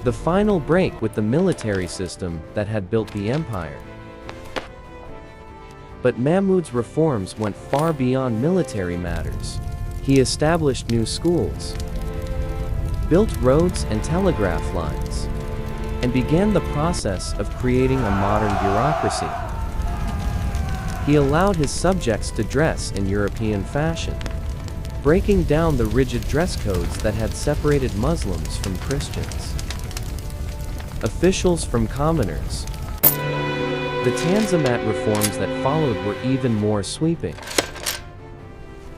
the final break with the military system that had built the empire. But Mahmud's reforms went far beyond military matters. He established new schools, built roads and telegraph lines, and began the process of creating a modern bureaucracy. He allowed his subjects to dress in European fashion, breaking down the rigid dress codes that had separated Muslims from Christians, officials from commoners. The Tanzimat reforms that followed were even more sweeping.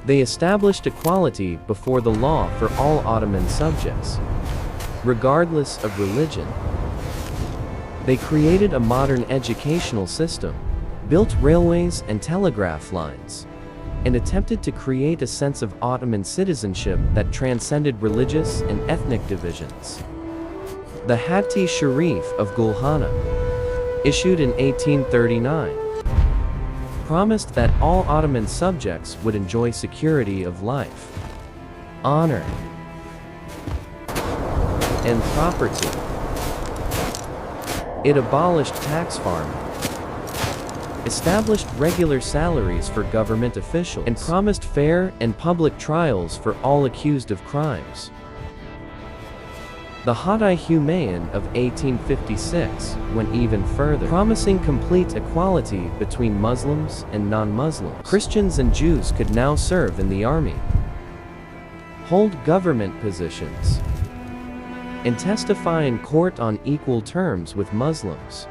They established equality before the law for all Ottoman subjects, regardless of religion. They created a modern educational system, built railways and telegraph lines, and attempted to create a sense of Ottoman citizenship that transcended religious and ethnic divisions. The Hatti Sharif of Gulhana, issued in 1839, promised that all Ottoman subjects would enjoy security of life, honor, and property. It abolished tax farming, established regular salaries for government officials, and promised fair and public trials for all accused of crimes. The Hatti Humayun of 1856 went even further, promising complete equality between Muslims and non-Muslims. Christians and Jews could now serve in the army, hold government positions, and testify in court on equal terms with Muslims.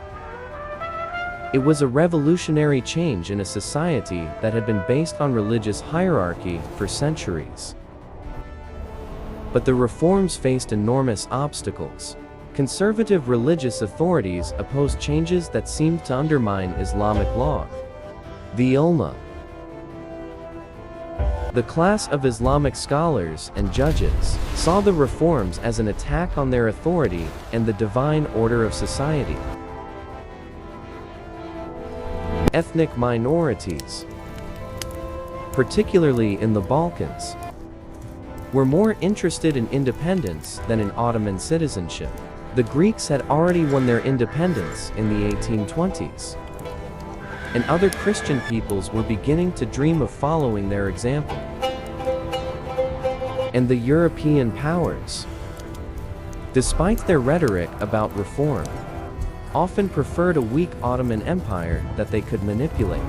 It was a revolutionary change in a society that had been based on religious hierarchy for centuries. But the reforms faced enormous obstacles. Conservative religious authorities opposed changes that seemed to undermine Islamic law. The ulama, the class of Islamic scholars and judges, saw the reforms as an attack on their authority and the divine order of society. Ethnic minorities, particularly in the Balkans, were more interested in independence than in Ottoman citizenship. The Greeks had already won their independence in the 1820s, and other Christian peoples were beginning to dream of following their example. And the European powers, despite their rhetoric about reform, often preferred a weak Ottoman Empire that they could manipulate.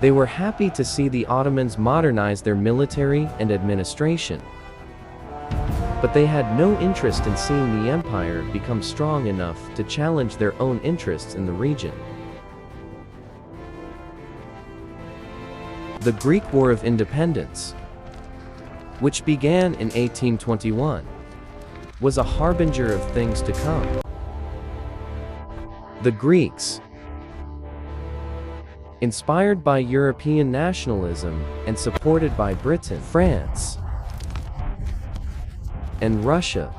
They were happy to see the Ottomans modernize their military and administration, but they had no interest in seeing the empire become strong enough to challenge their own interests in the region. The Greek War of Independence, which began in 1821, was a harbinger of things to come. The Greeks, inspired by European nationalism and supported by Britain, France, and Russia,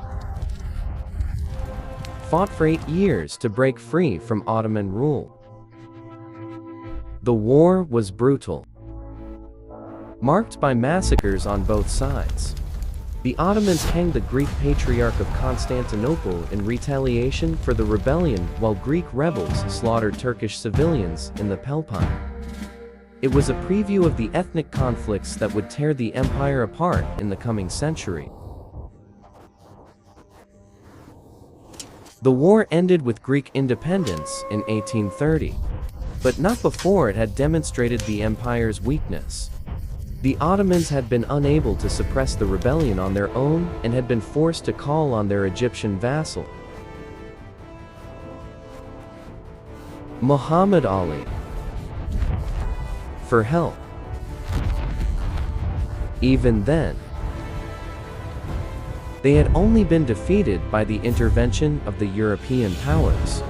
fought for 8 years to break free from Ottoman rule. The war was brutal. marked by massacres on both sides. The Ottomans hanged the Greek Patriarch of Constantinople in retaliation for the rebellion, while Greek rebels slaughtered Turkish civilians in the Peloponnese. It was a preview of the ethnic conflicts that would tear the empire apart in the coming century. The war ended with Greek independence in 1830, but not before it had demonstrated the empire's weakness. The Ottomans had been unable to suppress the rebellion on their own and had been forced to call on their Egyptian vassal, Muhammad Ali, for help. Even then, they had only been defeated by the intervention of the European powers.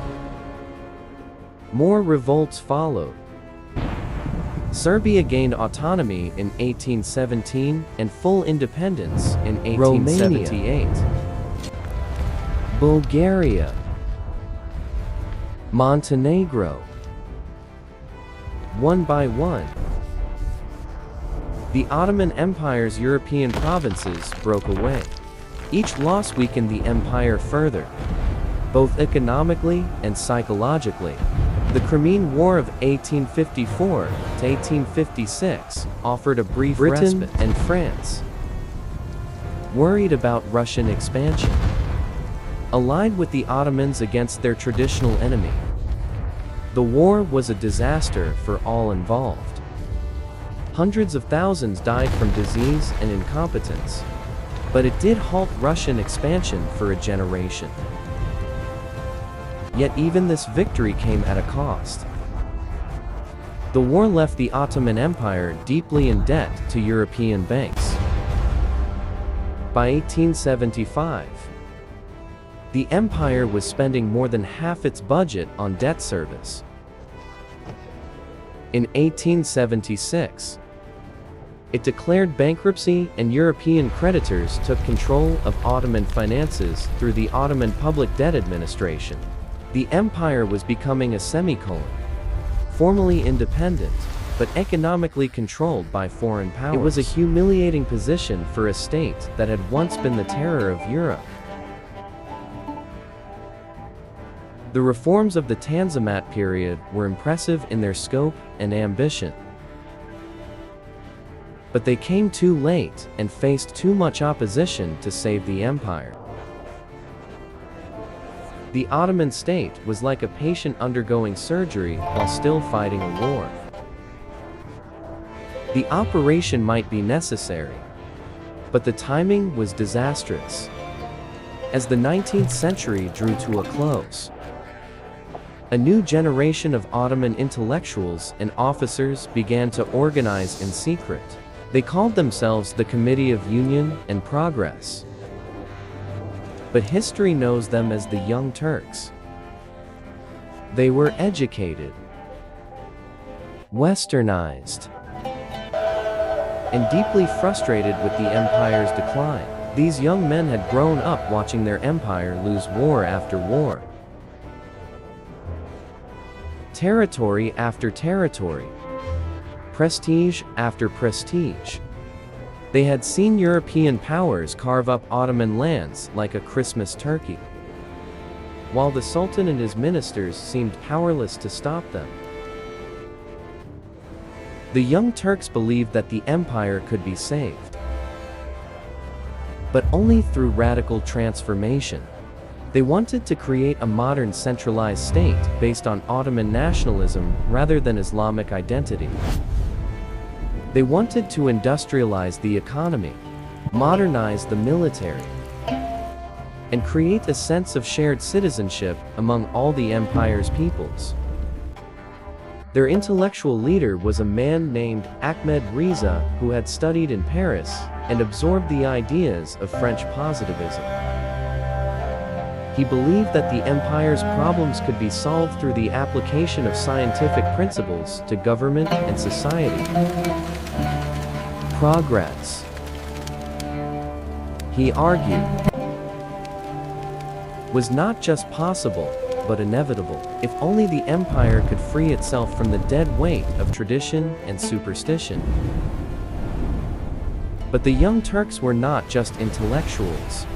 More revolts followed. Serbia gained autonomy in 1817 and full independence in 1878. Romania, Bulgaria, Montenegro. One by one, the Ottoman Empire's European provinces broke away. Each loss weakened the empire further, both economically and psychologically. The Crimean War of 1854 to 1856 offered a brief respite, and France, worried about Russian expansion, allied with the Ottomans against their traditional enemy. The war was a disaster for all involved. Hundreds of thousands died from disease and incompetence, but it did halt Russian expansion for a generation. Yet even this victory came at a cost. The war left the Ottoman Empire deeply in debt to European banks. By 1875, the empire was spending more than half its budget on debt service. In 1876, it declared bankruptcy and European creditors took control of Ottoman finances through the Ottoman Public Debt Administration. The empire was becoming a semicolon, formally independent, but economically controlled by foreign powers. It was a humiliating position for a state that had once been the terror of Europe. The reforms of the Tanzimat period were impressive in their scope and ambition, but they came too late and faced too much opposition to save the empire. The Ottoman state was like a patient undergoing surgery while still fighting a war. The operation might be necessary, but the timing was disastrous. As the 19th century drew to a close, a new generation of Ottoman intellectuals and officers began to organize in secret. They called themselves the Committee of Union and Progress, but history knows them as the Young Turks. They were educated, westernized, and deeply frustrated with the empire's decline. These young men had grown up watching their empire lose war after war, territory after territory, prestige after prestige. They had seen European powers carve up Ottoman lands like a Christmas turkey, while the Sultan and his ministers seemed powerless to stop them. The Young Turks believed that the empire could be saved, but only through radical transformation. They wanted to create a modern centralized state based on Ottoman nationalism rather than Islamic identity. They wanted to industrialize the economy, modernize the military, and create a sense of shared citizenship among all the empire's peoples. Their intellectual leader was a man named Ahmed Riza, who had studied in Paris and absorbed the ideas of French positivism. He believed that the empire's problems could be solved through the application of scientific principles to government and society. Progress, he argued, was not just possible, but inevitable, if only the empire could free itself from the dead weight of tradition and superstition. But the Young Turks were not just intellectuals.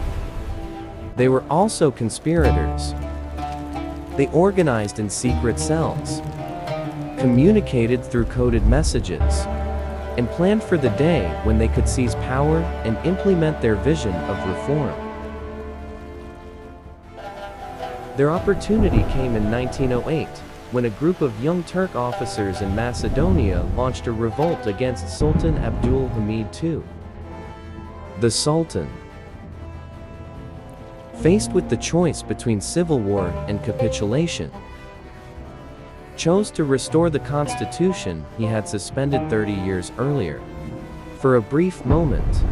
They were also conspirators. They organized in secret cells, communicated through coded messages, and planned for the day when they could seize power and implement their vision of reform. Their opportunity came in 1908, when a group of young Turk officers in Macedonia launched a revolt against Sultan Abdul Hamid II. The Sultan, faced with the choice between civil war and capitulation, chose to restore the constitution he had suspended 30 years earlier. For a brief moment,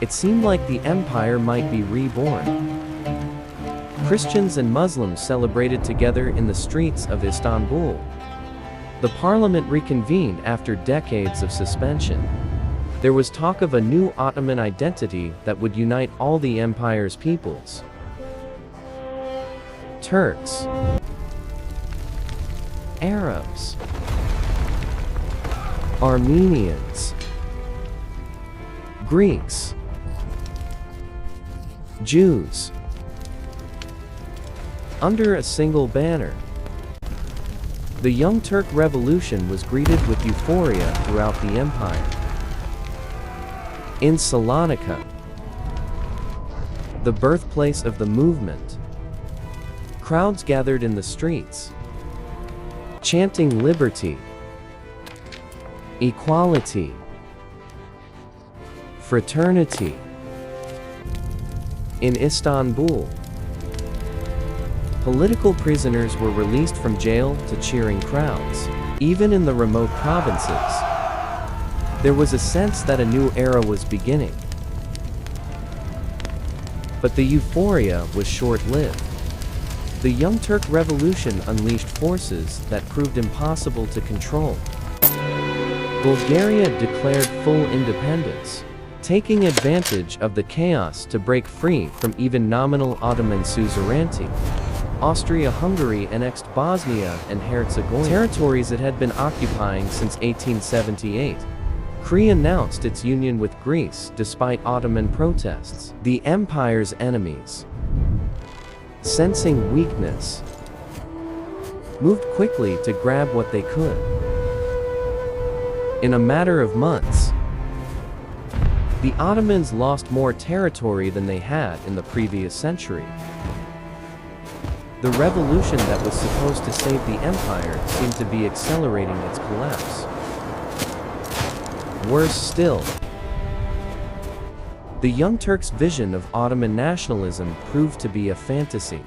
it seemed like the empire might be reborn. Christians and Muslims celebrated together in the streets of Istanbul. The parliament reconvened after decades of suspension. There was talk of a new Ottoman identity that would unite all the empire's peoples. Turks, Arabs, Armenians, Greeks, Jews, under a single banner. The Young Turk Revolution was greeted with euphoria throughout the empire. In Salonika, the birthplace of the movement, crowds gathered in the streets, chanting liberty, equality, fraternity. In Istanbul, political prisoners were released from jail to cheering crowds. Even in the remote provinces, there was a sense that a new era was beginning. But the euphoria was short-lived. The Young Turk Revolution unleashed forces that proved impossible to control. Bulgaria declared full independence, taking advantage of the chaos to break free from even nominal Ottoman suzerainty. Austria-Hungary annexed Bosnia and Herzegovina, territories it had been occupying since 1878. Crete announced its union with Greece despite Ottoman protests. The empire's enemies, sensing weakness, moved quickly to grab what they could. In a matter of months, the Ottomans lost more territory than they had in the previous century. The revolution that was supposed to save the empire seemed to be accelerating its collapse. Worse still, the Young Turks' vision of Ottoman nationalism proved to be a fantasy.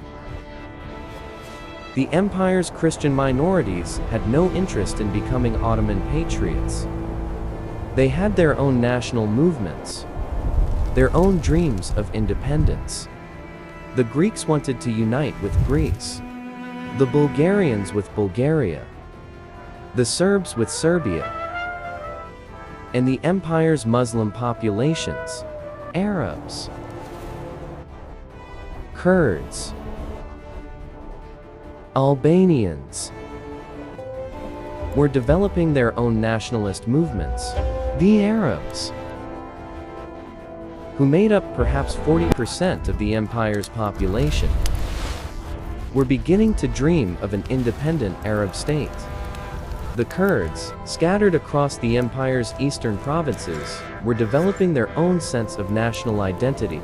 The empire's Christian minorities had no interest in becoming Ottoman patriots. They had their own national movements, their own dreams of independence. The Greeks wanted to unite with Greece, the Bulgarians with Bulgaria, the Serbs with Serbia, and the empire's Muslim populations, Arabs, Kurds, Albanians, were developing their own nationalist movements. The Arabs, who made up perhaps 40% of the empire's population, were beginning to dream of an independent Arab state. The Kurds, scattered across the empire's eastern provinces, were developing their own sense of national identity.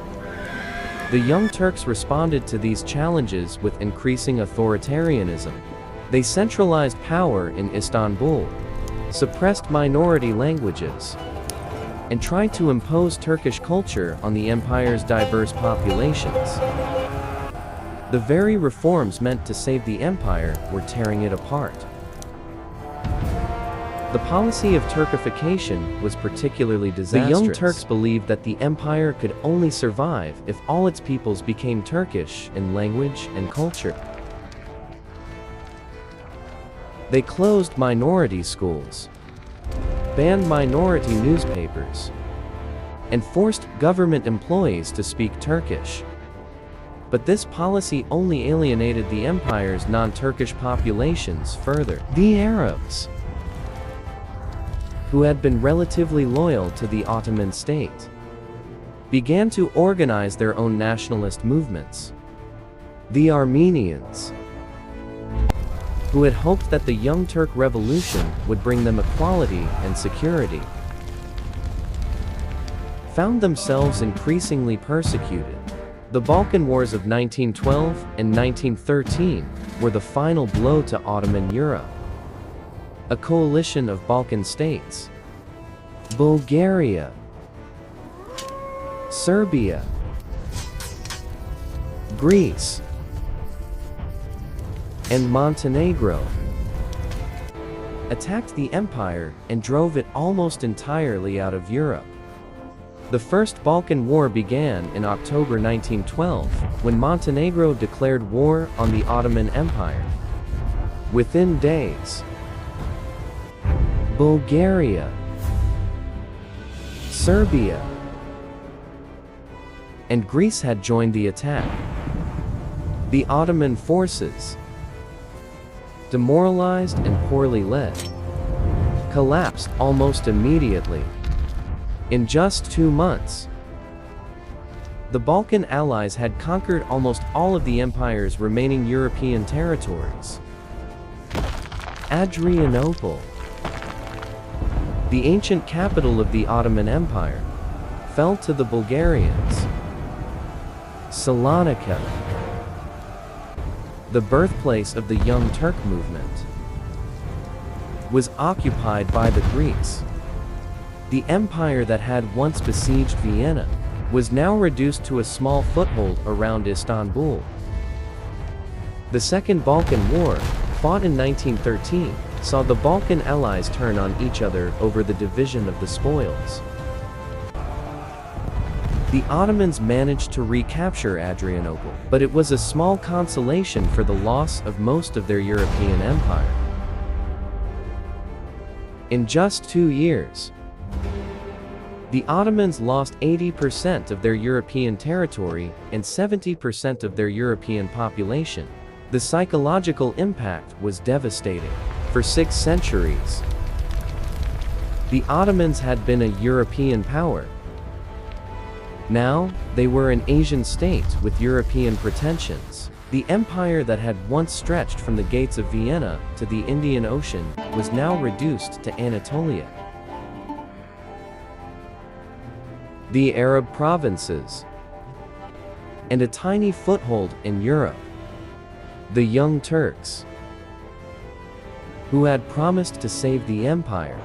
The Young Turks responded to these challenges with increasing authoritarianism. They centralized power in Istanbul, suppressed minority languages, and tried to impose Turkish culture on the empire's diverse populations. The very reforms meant to save the empire were tearing it apart. The policy of Turkification was particularly disastrous. The Young Turks believed that the empire could only survive if all its peoples became Turkish in language and culture. They closed minority schools, banned minority newspapers, and forced government employees to speak Turkish. But this policy only alienated the empire's non-Turkish populations further. The Arabs, who had been relatively loyal to the Ottoman state, began to organize their own nationalist movements. The Armenians, who had hoped that the Young Turk Revolution would bring them equality and security, found themselves increasingly persecuted. The Balkan Wars of 1912 and 1913 were the final blow to Ottoman Europe. A coalition of Balkan states, Bulgaria, Serbia, Greece, and Montenegro, attacked the empire and drove it almost entirely out of Europe. The First Balkan War began in October 1912, when Montenegro declared war on the Ottoman Empire. Within days, Bulgaria, Serbia, and Greece had joined the attack. The Ottoman forces, demoralized and poorly led, collapsed almost immediately. In just 2 months, the Balkan allies had conquered almost all of the empire's remaining European territories. Adrianople, the ancient capital of the Ottoman Empire, fell to the Bulgarians. Salonika, the birthplace of the Young Turk movement, was occupied by the Greeks. The empire that had once besieged Vienna was now reduced to a small foothold around Istanbul. The Second Balkan War, fought in 1913, saw the Balkan allies turn on each other over the division of the spoils. The Ottomans managed to recapture Adrianople, but it was a small consolation for the loss of most of their European empire. In just 2 years, the Ottomans lost 80% of their European territory and 70% of their European population. The psychological impact was devastating. For 6 centuries, the Ottomans had been a European power. Now, they were an Asian state with European pretensions. The empire that had once stretched from the gates of Vienna to the Indian Ocean was now reduced to Anatolia. The Arab provinces, and a tiny foothold in Europe. The Young Turks, who had promised to save the empire,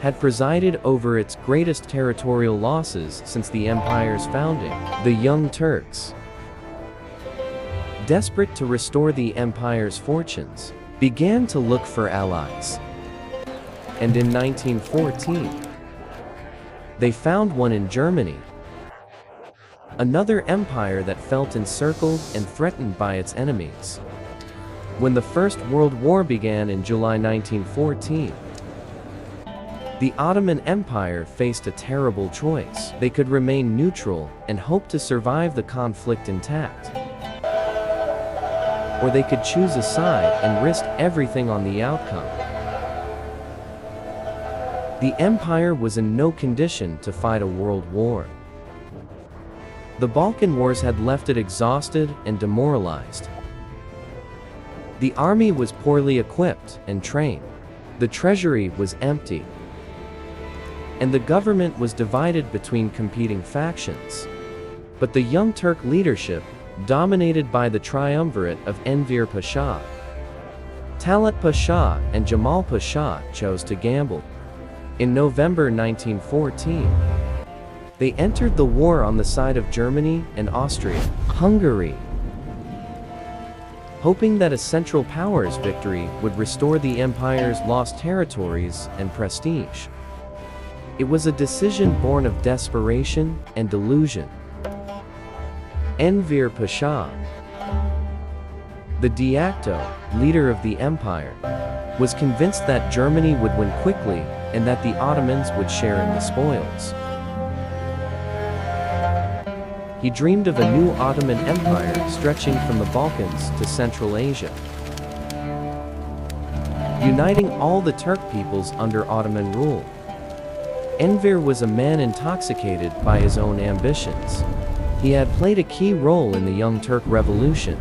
had presided over its greatest territorial losses since the empire's founding. The Young Turks, desperate to restore the empire's fortunes, began to look for allies. And in 1914, they found one in Germany, another empire that felt encircled and threatened by its enemies. When the First World War began in July 1914, the Ottoman Empire faced a terrible choice. They could remain neutral and hope to survive the conflict intact, or they could choose a side and risk everything on the outcome. The empire was in no condition to fight a world war. The Balkan Wars had left it exhausted and demoralized. The army was poorly equipped and trained. The treasury was empty, and the government was divided between competing factions. But the Young Turk leadership, dominated by the triumvirate of Enver Pasha, Talat Pasha, and Jamal Pasha, chose to gamble. In November 1914, they entered the war on the side of Germany and Austria-Hungary, hoping that a Central Powers victory would restore the empire's lost territories and prestige. It was a decision born of desperation and delusion. Enver Pasha, the de facto leader of the empire, was convinced that Germany would win quickly and that the Ottomans would share in the spoils. He dreamed of a new Ottoman Empire stretching from the Balkans to Central Asia. uniting all the Turk peoples under Ottoman rule. Enver was a man intoxicated by his own ambitions. He had played a key role in the Young Turk Revolution,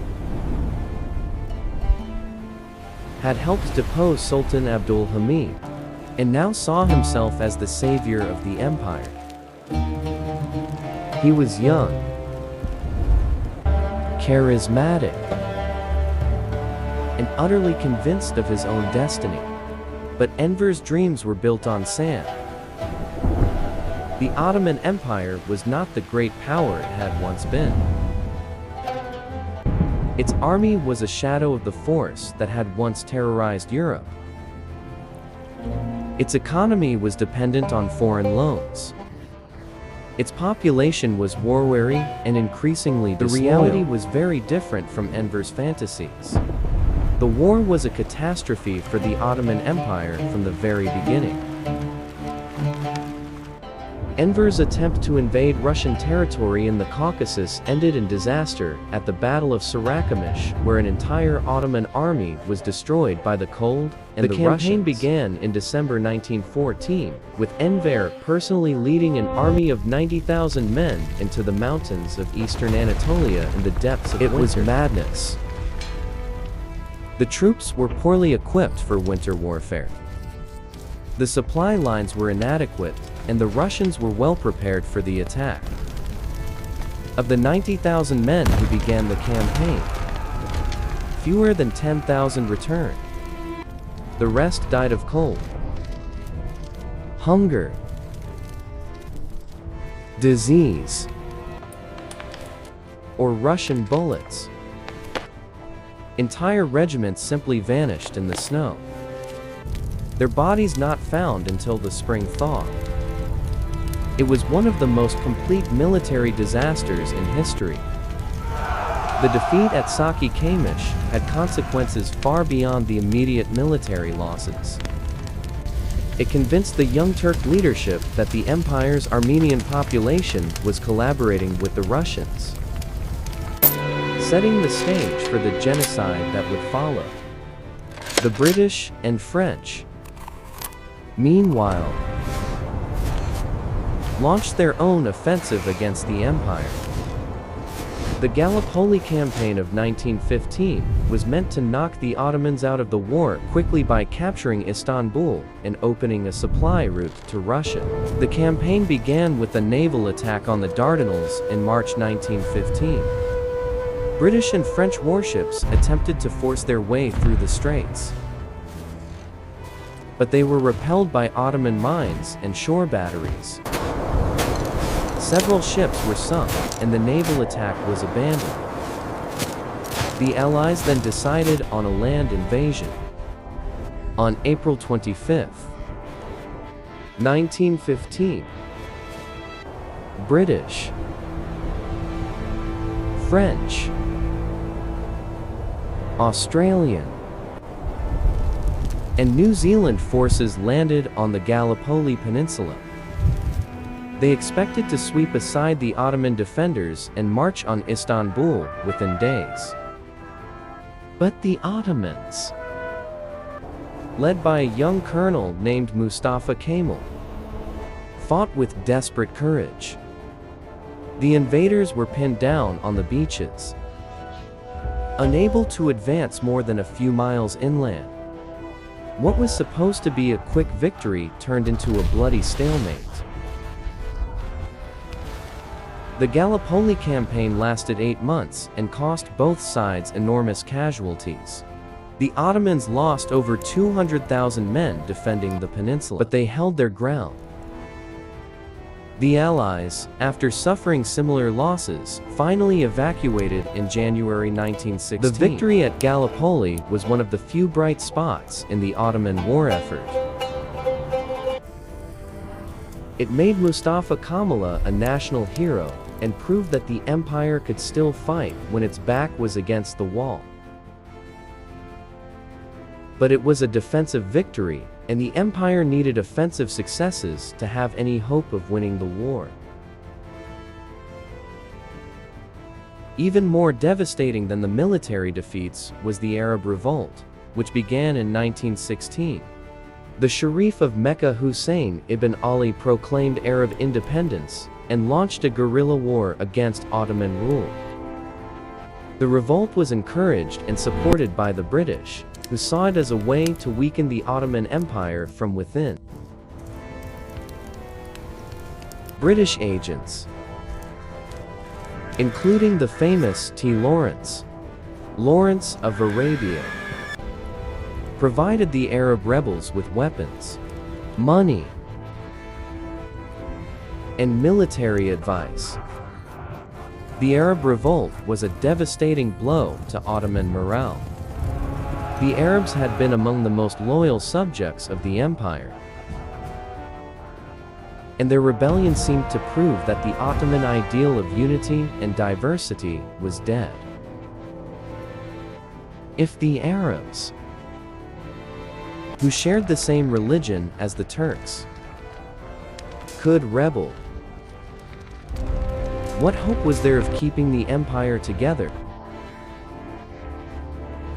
had helped depose Sultan Abdul Hamid, and now saw himself as the savior of the empire. He was young, charismatic, and utterly convinced of his own destiny. But Enver's dreams were built on sand. The Ottoman Empire was not the great power it had once been. Its army was a shadow of the force that had once terrorized Europe. Its economy was dependent on foreign loans. Its population was war-weary and increasingly disloyal. The reality was very different from Enver's fantasies. The war was a catastrophe for the Ottoman Empire from the very beginning. Enver's attempt to invade Russian territory in the Caucasus ended in disaster at the Battle of Sarakamish, where an entire Ottoman army was destroyed by the cold and the Russians. The campaign began in December 1914, with Enver personally leading an army of 90,000 men into the mountains of eastern Anatolia in the depths of winter. It was madness. The troops were poorly equipped for winter warfare. The supply lines were inadequate, and the Russians were well prepared for the attack. Of the 90,000 men who began the campaign, fewer than 10,000 returned. The rest died of cold, hunger, disease, or Russian bullets. Entire regiments simply vanished in the snow, their bodies not found until the spring thaw. It was one of the most complete military disasters in history. The defeat at Saki Kamish had consequences far beyond the immediate military losses. It convinced the Young Turk leadership that the empire's Armenian population was collaborating with the Russians, setting the stage for the genocide that would follow. The British and French, meanwhile, launched their own offensive against the empire. The Gallipoli campaign of 1915 was meant to knock the Ottomans out of the war quickly by capturing Istanbul and opening a supply route to Russia. The campaign began with a naval attack on the Dardanelles in March 1915. British and French warships attempted to force their way through the straits, but they were repelled by Ottoman mines and shore batteries. Several ships were sunk, and the naval attack was abandoned. The Allies then decided on a land invasion. On April 25, 1915, British, French, Australian, and New Zealand forces landed on the Gallipoli Peninsula. They expected to sweep aside the Ottoman defenders and march on Istanbul within days. But the Ottomans, led by a young colonel named Mustafa Kemal, fought with desperate courage. The invaders were pinned down on the beaches, unable to advance more than a few miles inland. What was supposed to be a quick victory turned into a bloody stalemate. The Gallipoli campaign lasted 8 months and cost both sides enormous casualties. The Ottomans lost over 200,000 men defending the peninsula, but they held their ground. The Allies, after suffering similar losses, finally evacuated in January 1916. The victory at Gallipoli was one of the few bright spots in the Ottoman war effort. It made Mustafa Kemal a national hero and proved that the empire could still fight when its back was against the wall. But it was a defensive victory, and the empire needed offensive successes to have any hope of winning the war. Even more devastating than the military defeats was the Arab Revolt, which began in 1916. The Sharif of Mecca Hussein ibn Ali proclaimed Arab independence and launched a guerrilla war against Ottoman rule. The revolt was encouraged and supported by the British, who saw it as a way to weaken the Ottoman Empire from within. British agents, including the famous Lawrence of Arabia, provided the Arab rebels with weapons, money, and military advice. The Arab revolt was a devastating blow to Ottoman morale. The Arabs had been among the most loyal subjects of the empire, and their rebellion seemed to prove that the Ottoman ideal of unity and diversity was dead. If the Arabs, who shared the same religion as the Turks, could rebel, what hope was there of keeping the empire together?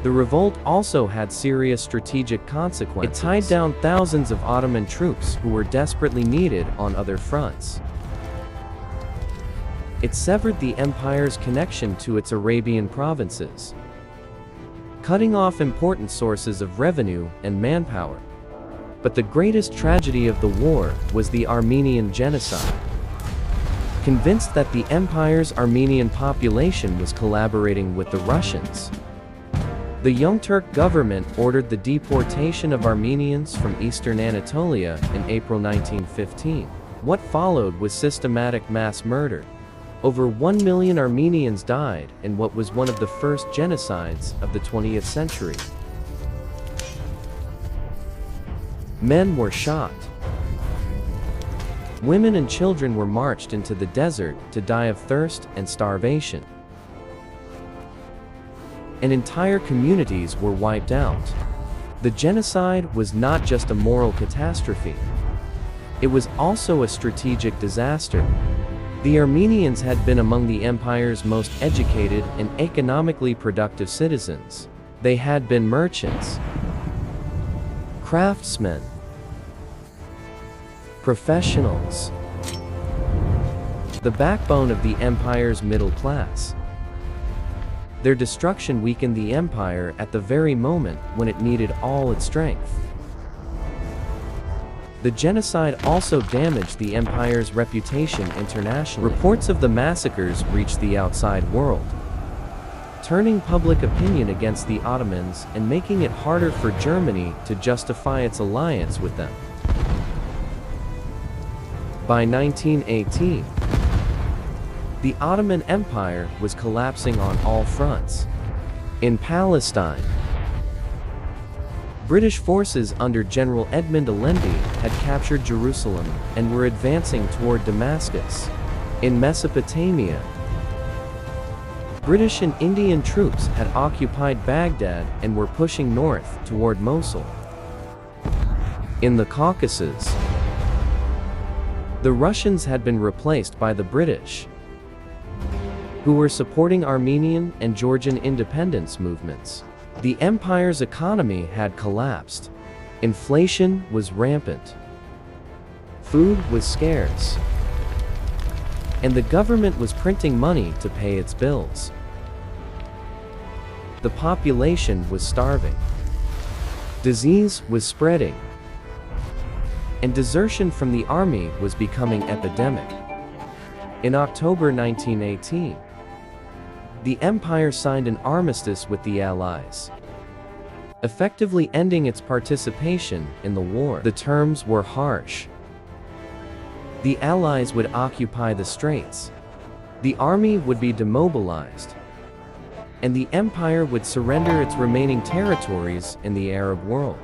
The revolt also had serious strategic consequences. It tied down thousands of Ottoman troops who were desperately needed on other fronts. It severed the empire's connection to its Arabian provinces, cutting off important sources of revenue and manpower. But the greatest tragedy of the war was the Armenian genocide. Convinced that the empire's Armenian population was collaborating with the Russians, the Young Turk government ordered the deportation of Armenians from eastern Anatolia in April 1915. What followed was systematic mass murder. Over 1 million Armenians died in what was one of the first genocides of the 20th century. Men were shot. Women and children were marched into the desert to die of thirst and starvation. And entire communities were wiped out. The genocide was not just a moral catastrophe. It was also a strategic disaster. The Armenians had been among the empire's most educated and economically productive citizens. They had been merchants, craftsmen, professionals, the backbone of the empire's middle class. Their destruction weakened the empire at the very moment when it needed all its strength. The genocide also damaged the empire's reputation internationally. Reports of the massacres reached the outside world, turning public opinion against the Ottomans and making it harder for Germany to justify its alliance with them. By 1918, the Ottoman Empire was collapsing on all fronts. In Palestine, British forces under General Edmund Allenby had captured Jerusalem and were advancing toward Damascus. In Mesopotamia, British and Indian troops had occupied Baghdad and were pushing north toward Mosul. In the Caucasus, the Russians had been replaced by the British, who were supporting Armenian and Georgian independence movements. The empire's economy had collapsed. Inflation was rampant. Food was scarce. And the government was printing money to pay its bills. The population was starving. Disease was spreading. And desertion from the army was becoming epidemic. In October 1918, the empire signed an armistice with the Allies, effectively ending its participation in the war. The terms were harsh. The Allies would occupy the Straits, the army would be demobilized, and the empire would surrender its remaining territories in the Arab world.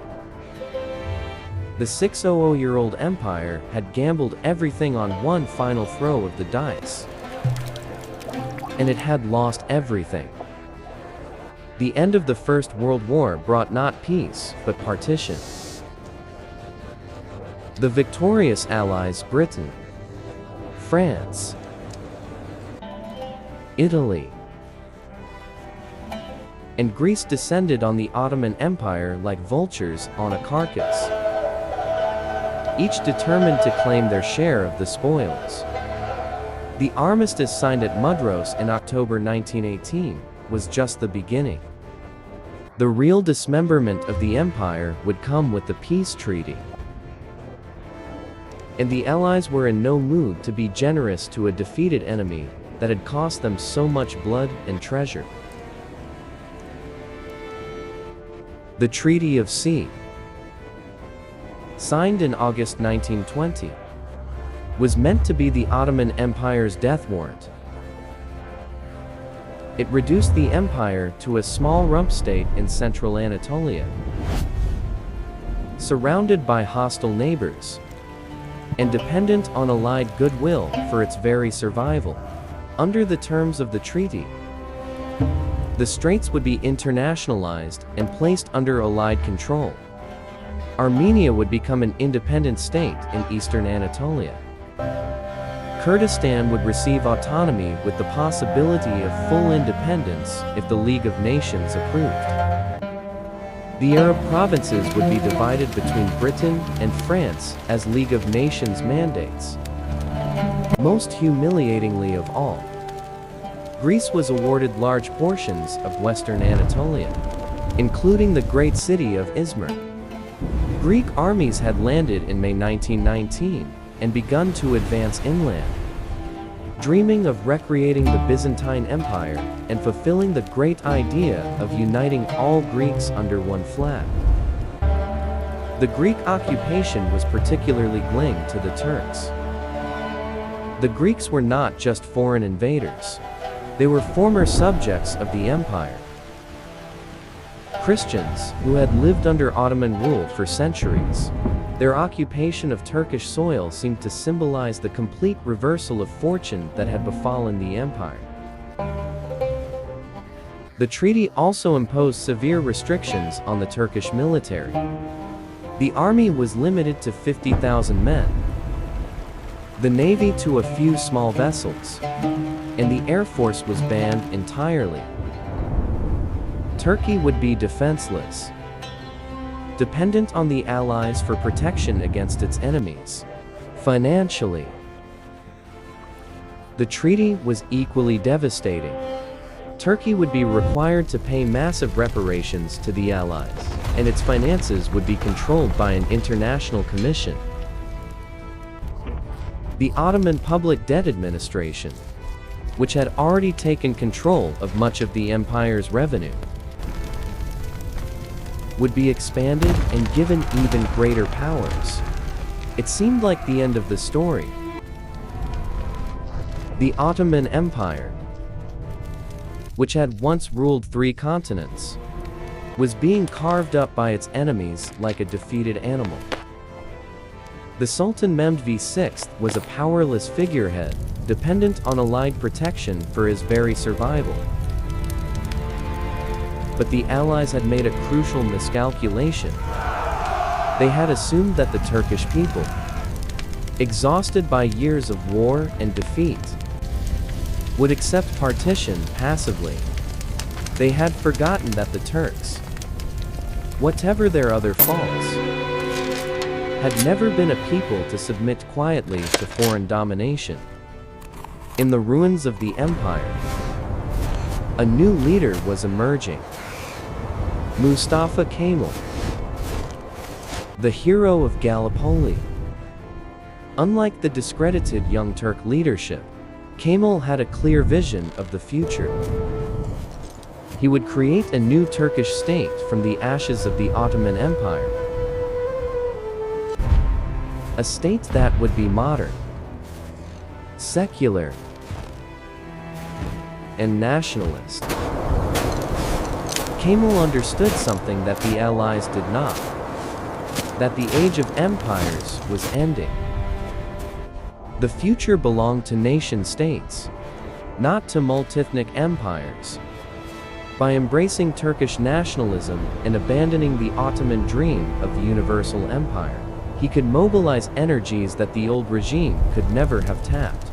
The 600-year-old empire had gambled everything on one final throw of the dice, and it had lost everything. The end of the First World War brought not peace, but partition. The victorious Allies, Britain, France, Italy, and Greece descended on the Ottoman Empire like vultures on a carcass, each determined to claim their share of the spoils. The armistice signed at Mudros in October 1918 was just the beginning. The real dismemberment of the empire would come with the peace treaty. And the Allies were in no mood to be generous to a defeated enemy that had cost them so much blood and treasure. The Treaty of C, signed in August 1920, was meant to be the Ottoman Empire's death warrant. It reduced the empire to a small rump state in central Anatolia, surrounded by hostile neighbors, and dependent on Allied goodwill for its very survival. Under the terms of the treaty, the straits would be internationalized and placed under Allied control. Armenia would become an independent state in eastern Anatolia. Kurdistan would receive autonomy with the possibility of full independence if the League of Nations approved. The Arab provinces would be divided between Britain and France as League of Nations mandates. Most humiliatingly of all, Greece was awarded large portions of western Anatolia, including the great city of Izmir. Greek armies had landed in May 1919 and begun to advance inland, dreaming of recreating the Byzantine Empire and fulfilling the great idea of uniting all Greeks under one flag. The Greek occupation was particularly galling to the Turks. The Greeks were not just foreign invaders. They were former subjects of the empire. Christians who had lived under Ottoman rule for centuries. Their occupation of Turkish soil seemed to symbolize the complete reversal of fortune that had befallen the empire. The treaty also imposed severe restrictions on the Turkish military. The army was limited to 50,000 men, the navy to a few small vessels, and the air force was banned entirely. Turkey would be defenseless, dependent on the Allies for protection against its enemies. Financially, the treaty was equally devastating. Turkey would be required to pay massive reparations to the Allies, and its finances would be controlled by an international commission. The Ottoman Public Debt Administration, which had already taken control of much of the empire's revenue, would be expanded and given even greater powers. It seemed like the end of the story. The Ottoman Empire, which had once ruled 3 continents, was being carved up by its enemies like a defeated animal. The Sultan Mehmed VI was a powerless figurehead, dependent on Allied protection for his very survival. But the Allies had made a crucial miscalculation. They had assumed that the Turkish people, exhausted by years of war and defeat, would accept partition passively. They had forgotten that the Turks, whatever their other faults, had never been a people to submit quietly to foreign domination. In the ruins of the empire, a new leader was emerging. Mustafa Kemal, the hero of Gallipoli. Unlike the discredited Young Turk leadership, Kemal had a clear vision of the future. He would create a new Turkish state from the ashes of the Ottoman Empire. A state that would be modern, secular, and nationalist. Kemal understood something that the Allies did not: that the age of empires was ending. The future belonged to nation-states, not to multi-ethnic empires. By embracing Turkish nationalism and abandoning the Ottoman dream of universal empire, he could mobilize energies that the old regime could never have tapped.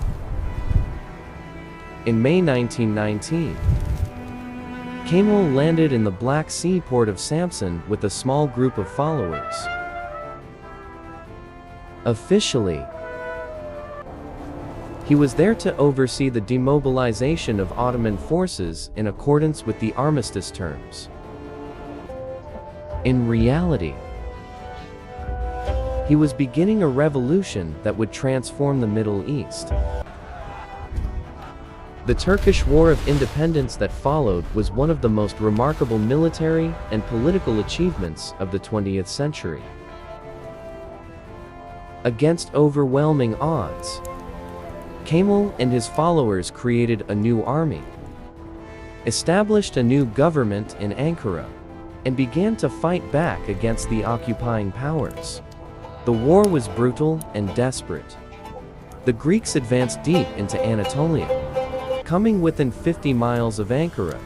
In May 1919, Kemal landed in the Black Sea port of Samsun with a small group of followers. Officially, he was there to oversee the demobilization of Ottoman forces in accordance with the armistice terms. In reality, he was beginning a revolution that would transform the Middle East. The Turkish War of Independence that followed was one of the most remarkable military and political achievements of the 20th century. Against overwhelming odds, Kemal and his followers created a new army, established a new government in Ankara, and began to fight back against the occupying powers. The war was brutal and desperate. The Greeks advanced deep into Anatolia, coming within 50 miles of Ankara.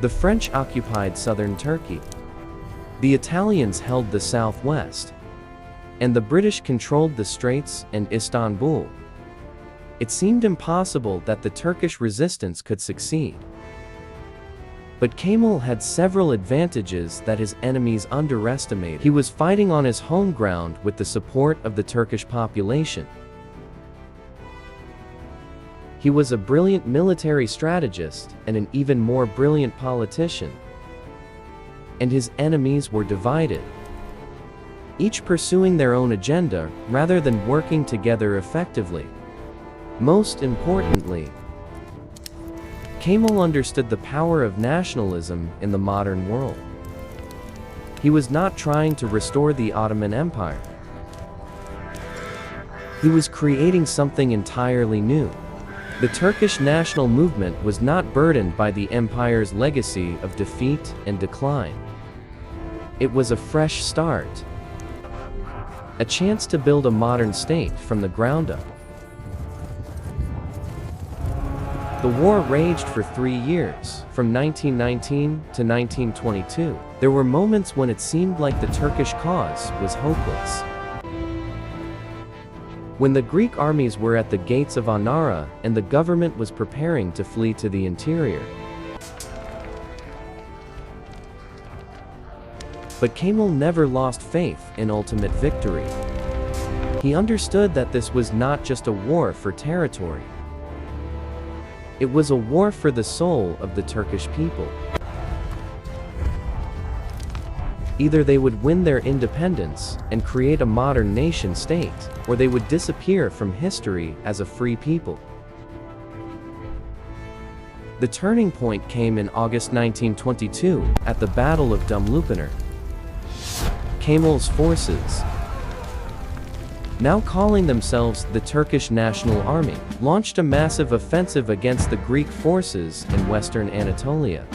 The French occupied southern Turkey. The Italians held the southwest, and the British controlled the Straits and Istanbul. It seemed impossible that the Turkish resistance could succeed. But Kemal had several advantages that his enemies underestimated. He was fighting on his home ground with the support of the Turkish population. He was a brilliant military strategist and an even more brilliant politician. And his enemies were divided, each pursuing their own agenda rather than working together effectively. Most importantly, Kemal understood the power of nationalism in the modern world. He was not trying to restore the Ottoman Empire. He was creating something entirely new. The Turkish national movement was not burdened by the empire's legacy of defeat and decline. It was a fresh start, a chance to build a modern state from the ground up. The war raged for 3 years, from 1919 to 1922. There were moments when it seemed like the Turkish cause was hopeless. When the Greek armies were at the gates of Ankara and the government was preparing to flee to the interior. But Kemal never lost faith in ultimate victory. He understood that this was not just a war for territory. It was a war for the soul of the Turkish people. Either they would win their independence and create a modern nation state, or they would disappear from history as a free people. The turning point came in August 1922 at the Battle of Dumlupınar. Kemal's forces, now calling themselves the Turkish National Army, launched a massive offensive against the Greek forces in western Anatolia.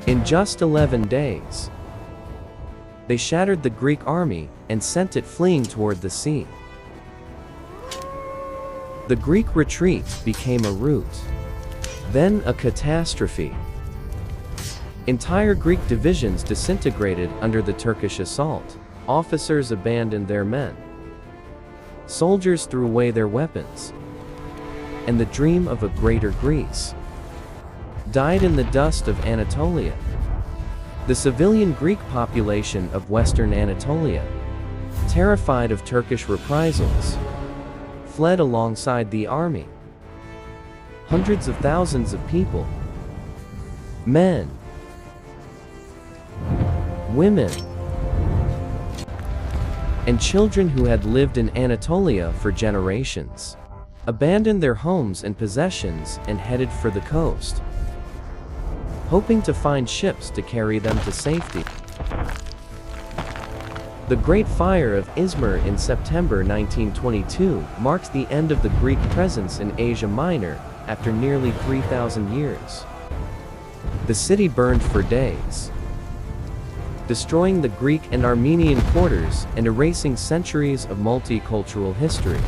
In just 11 days, they shattered the Greek army and sent it fleeing toward the sea. The Greek retreat became a rout, then a catastrophe. Entire Greek divisions disintegrated under the Turkish assault. Officers abandoned their men. Soldiers threw away their weapons. And the dream of a greater Greece died in the dust of Anatolia. The civilian Greek population of western Anatolia, terrified of Turkish reprisals, fled alongside the army. Hundreds of thousands of people, men, women, and children who had lived in Anatolia for generations, abandoned their homes and possessions and headed for the coast, hoping to find ships to carry them to safety. The Great Fire of Izmir in September 1922 marks the end of the Greek presence in Asia Minor after nearly 3,000 years. The city burned for days, destroying the Greek and Armenian quarters and erasing centuries of multicultural history.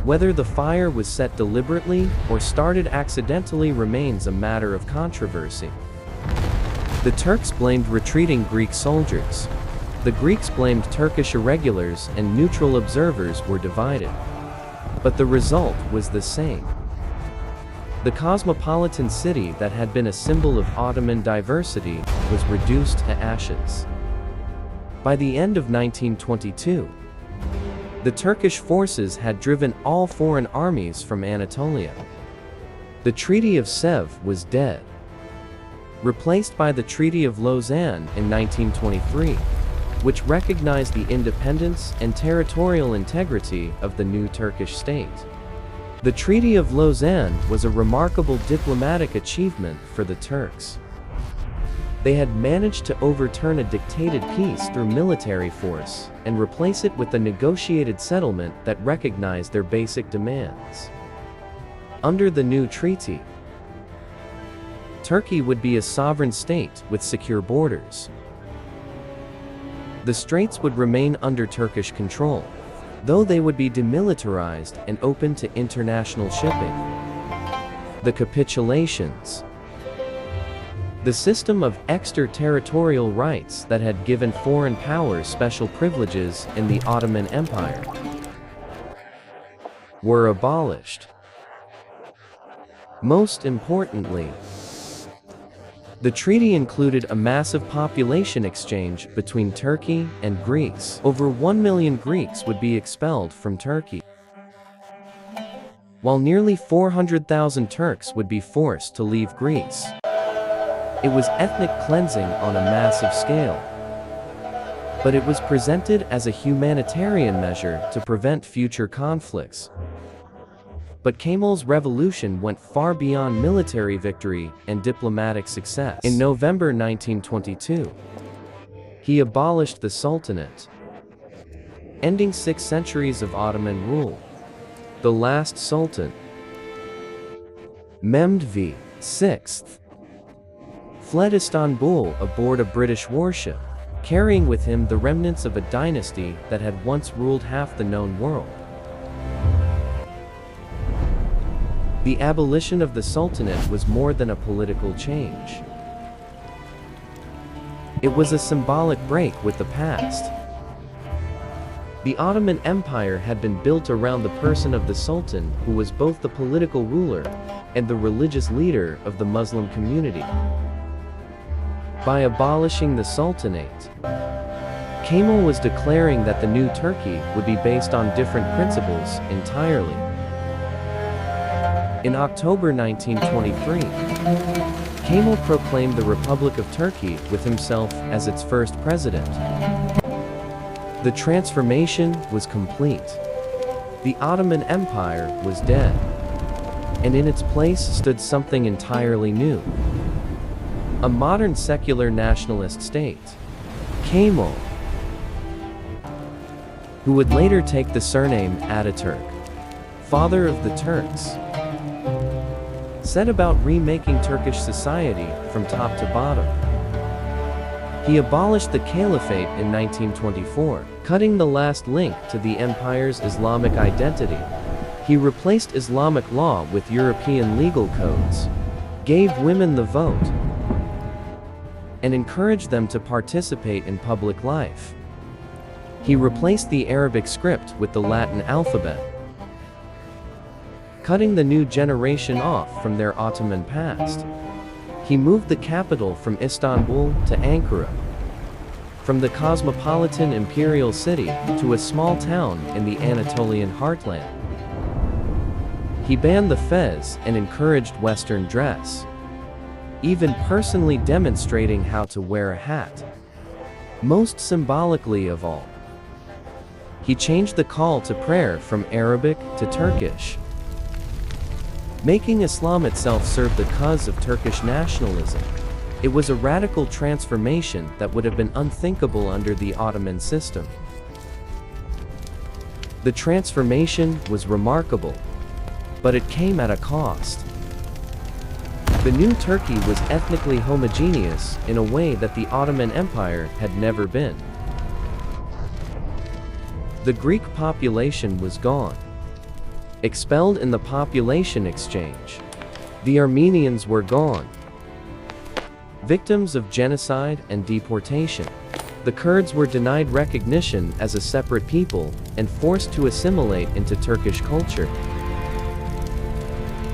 Whether the fire was set deliberately or started accidentally remains a matter of controversy. The Turks blamed retreating Greek soldiers. The Greeks blamed Turkish irregulars, and neutral observers were divided. But the result was the same. The cosmopolitan city that had been a symbol of Ottoman diversity was reduced to ashes. By the end of 1922, the Turkish forces had driven all foreign armies from Anatolia. The Treaty of Sèvres was dead, replaced by the Treaty of Lausanne in 1923, which recognized the independence and territorial integrity of the new Turkish state. The Treaty of Lausanne was a remarkable diplomatic achievement for the Turks. They had managed to overturn a dictated peace through military force and replace it with a negotiated settlement that recognized their basic demands. Under the new treaty, Turkey would be a sovereign state with secure borders. The straits would remain under Turkish control, though they would be demilitarized and open to international shipping. The capitulations. The system of extraterritorial rights that had given foreign powers special privileges in the Ottoman Empire were abolished. Most importantly, the treaty included a massive population exchange between Turkey and Greece. Over 1 million Greeks would be expelled from Turkey, while nearly 400,000 Turks would be forced to leave Greece. It was ethnic cleansing on a massive scale, but it was presented as a humanitarian measure to prevent future conflicts. But Kemal's revolution went far beyond military victory and diplomatic success. In November 1922, he abolished the Sultanate, ending 6 centuries of Ottoman rule. The last Sultan, Mehmed VI, fled Istanbul aboard a British warship, carrying with him the remnants of a dynasty that had once ruled half the known world. The abolition of the Sultanate was more than a political change. It was a symbolic break with the past. The Ottoman Empire had been built around the person of the Sultan, who was both the political ruler and the religious leader of the Muslim community. By abolishing the Sultanate, Kemal was declaring that the new Turkey would be based on different principles entirely. In October 1923, Kemal proclaimed the Republic of Turkey with himself as its first president. The transformation was complete. The Ottoman Empire was dead, and in its place stood something entirely new. A modern secular nationalist state. Kemal, who would later take the surname Ataturk, father of the Turks, set about remaking Turkish society from top to bottom. He abolished the caliphate in 1924, cutting the last link to the empire's Islamic identity. He replaced Islamic law with European legal codes, gave women the vote, and encouraged them to participate in public life. He replaced the Arabic script with the Latin alphabet, cutting the new generation off from their Ottoman past. He moved the capital from Istanbul to Ankara, from the cosmopolitan imperial city to a small town in the Anatolian heartland. He banned the fez and encouraged Western dress, even personally demonstrating how to wear a hat. Most symbolically of all, he changed the call to prayer from Arabic to Turkish, making Islam itself serve the cause of Turkish nationalism. It was a radical transformation that would have been unthinkable under the Ottoman system. The transformation was remarkable, but it came at a cost. The new Turkey was ethnically homogeneous in a way that the Ottoman Empire had never been. The Greek population was gone, expelled in the population exchange. The Armenians were gone, victims of genocide and deportation. The Kurds were denied recognition as a separate people and forced to assimilate into Turkish culture.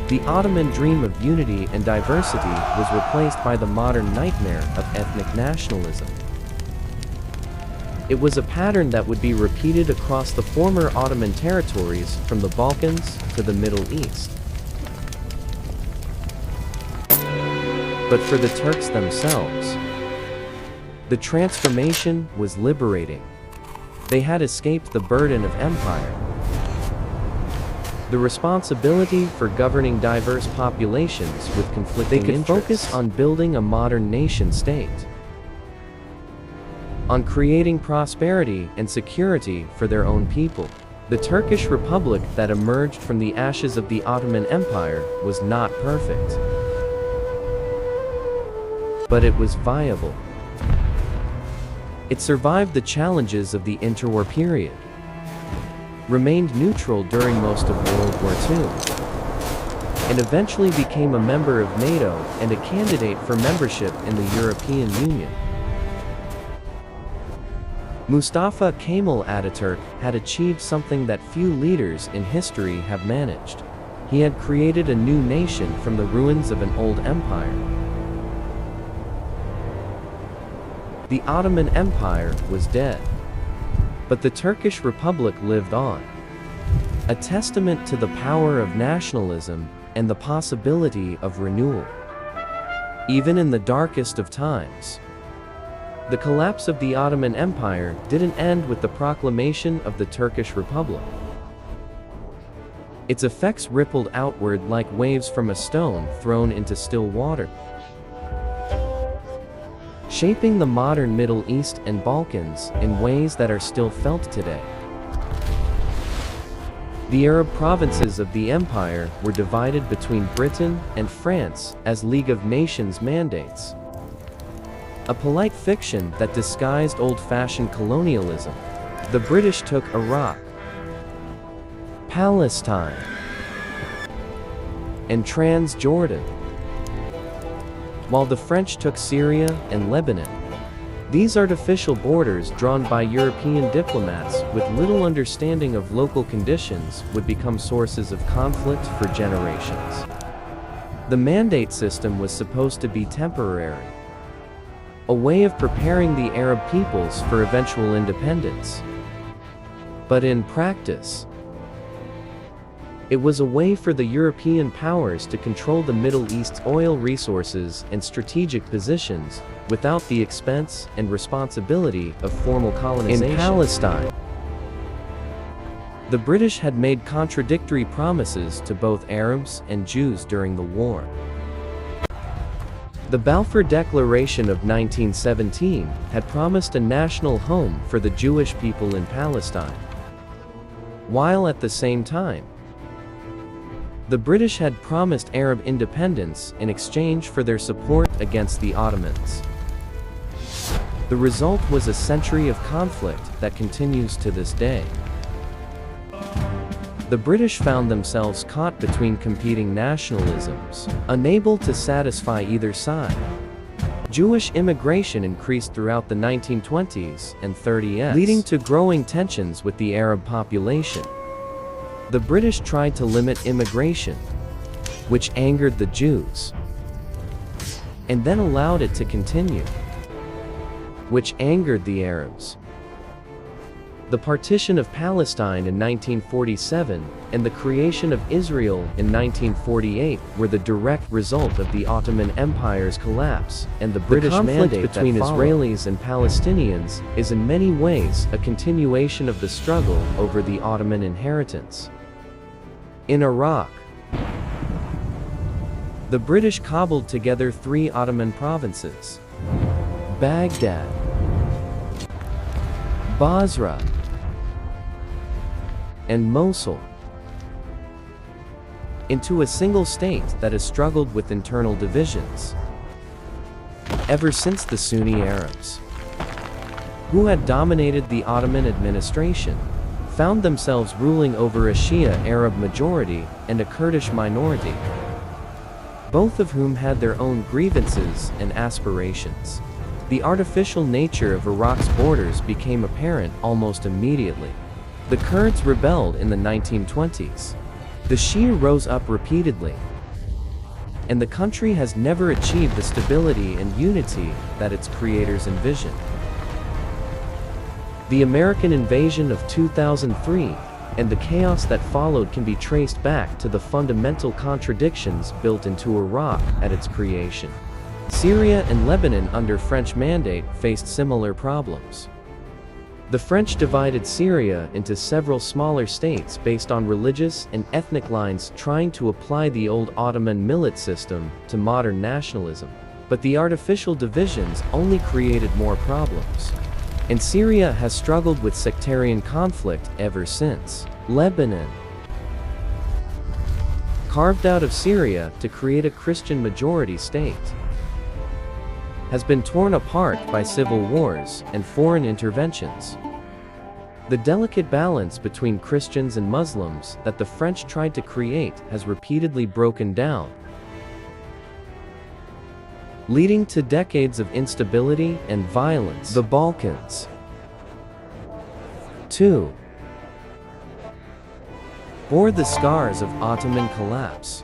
The Ottoman dream of unity and diversity was replaced by the modern nightmare of ethnic nationalism. It was a pattern that would be repeated across the former Ottoman territories from the Balkans to the Middle East. But for the Turks themselves, the transformation was liberating. They had escaped the burden of empire. The responsibility for governing diverse populations with conflicting interests. They could focus on building a modern nation-state, on creating prosperity and security for their own people. The Turkish Republic that emerged from the ashes of the Ottoman Empire was not perfect, but it was viable. It survived the challenges of the interwar period, remained neutral during most of World War II, and eventually became a member of NATO and a candidate for membership in the European Union. Mustafa Kemal Ataturk had achieved something that few leaders in history have managed. He had created a new nation from the ruins of an old empire. The Ottoman Empire was dead, but the Turkish Republic lived on, a testament to the power of nationalism and the possibility of renewal. Even in the darkest of times, the collapse of the Ottoman Empire didn't end with the proclamation of the Turkish Republic. Its effects rippled outward like waves from a stone thrown into still water, shaping the modern Middle East and Balkans in ways that are still felt today. The Arab provinces of the empire were divided between Britain and France as League of Nations mandates, a polite fiction that disguised old-fashioned colonialism. The British took Iraq, Palestine, and Transjordan, while the French took Syria and Lebanon. These artificial borders drawn by European diplomats with little understanding of local conditions would become sources of conflict for generations. The mandate system was supposed to be temporary, a way of preparing the Arab peoples for eventual independence. But in practice, it was a way for the European powers to control the Middle East's oil resources and strategic positions without the expense and responsibility of formal colonization. In Palestine, the British had made contradictory promises to both Arabs and Jews during the war. The Balfour Declaration of 1917 had promised a national home for the Jewish people in Palestine, while at the same time, the British had promised Arab independence in exchange for their support against the Ottomans. The result was a century of conflict that continues to this day. The British found themselves caught between competing nationalisms, unable to satisfy either side. Jewish immigration increased throughout the 1920s and 30s, leading to growing tensions with the Arab population. The British tried to limit immigration, which angered the Jews, and then allowed it to continue, which angered the Arabs. The partition of Palestine in 1947 and the creation of Israel in 1948 were the direct result of the Ottoman Empire's collapse, and the British mandate between Israelis and Palestinians is in many ways a continuation of the struggle over the Ottoman inheritance. In Iraq, the British cobbled together 3 Ottoman provinces: Baghdad, Basra, and Mosul, into a single state that has struggled with internal divisions ever since. The Sunni Arabs, who had dominated the Ottoman administration, found themselves ruling over a Shia Arab majority and a Kurdish minority, both of whom had their own grievances and aspirations. The artificial nature of Iraq's borders became apparent almost immediately. The Kurds rebelled in the 1920s. The Shia rose up repeatedly, and the country has never achieved the stability and unity that its creators envisioned. The American invasion of 2003 and the chaos that followed can be traced back to the fundamental contradictions built into Iraq at its creation. Syria and Lebanon under French mandate faced similar problems. The French divided Syria into several smaller states based on religious and ethnic lines, trying to apply the old Ottoman millet system to modern nationalism. But the artificial divisions only created more problems. And Syria has struggled with sectarian conflict ever since. Lebanon, carved out of Syria to create a Christian majority state, has been torn apart by civil wars and foreign interventions. The delicate balance between Christians and Muslims that the French tried to create has repeatedly broken down, leading to decades of instability and violence. The Balkans. 2. Bore the scars of Ottoman collapse.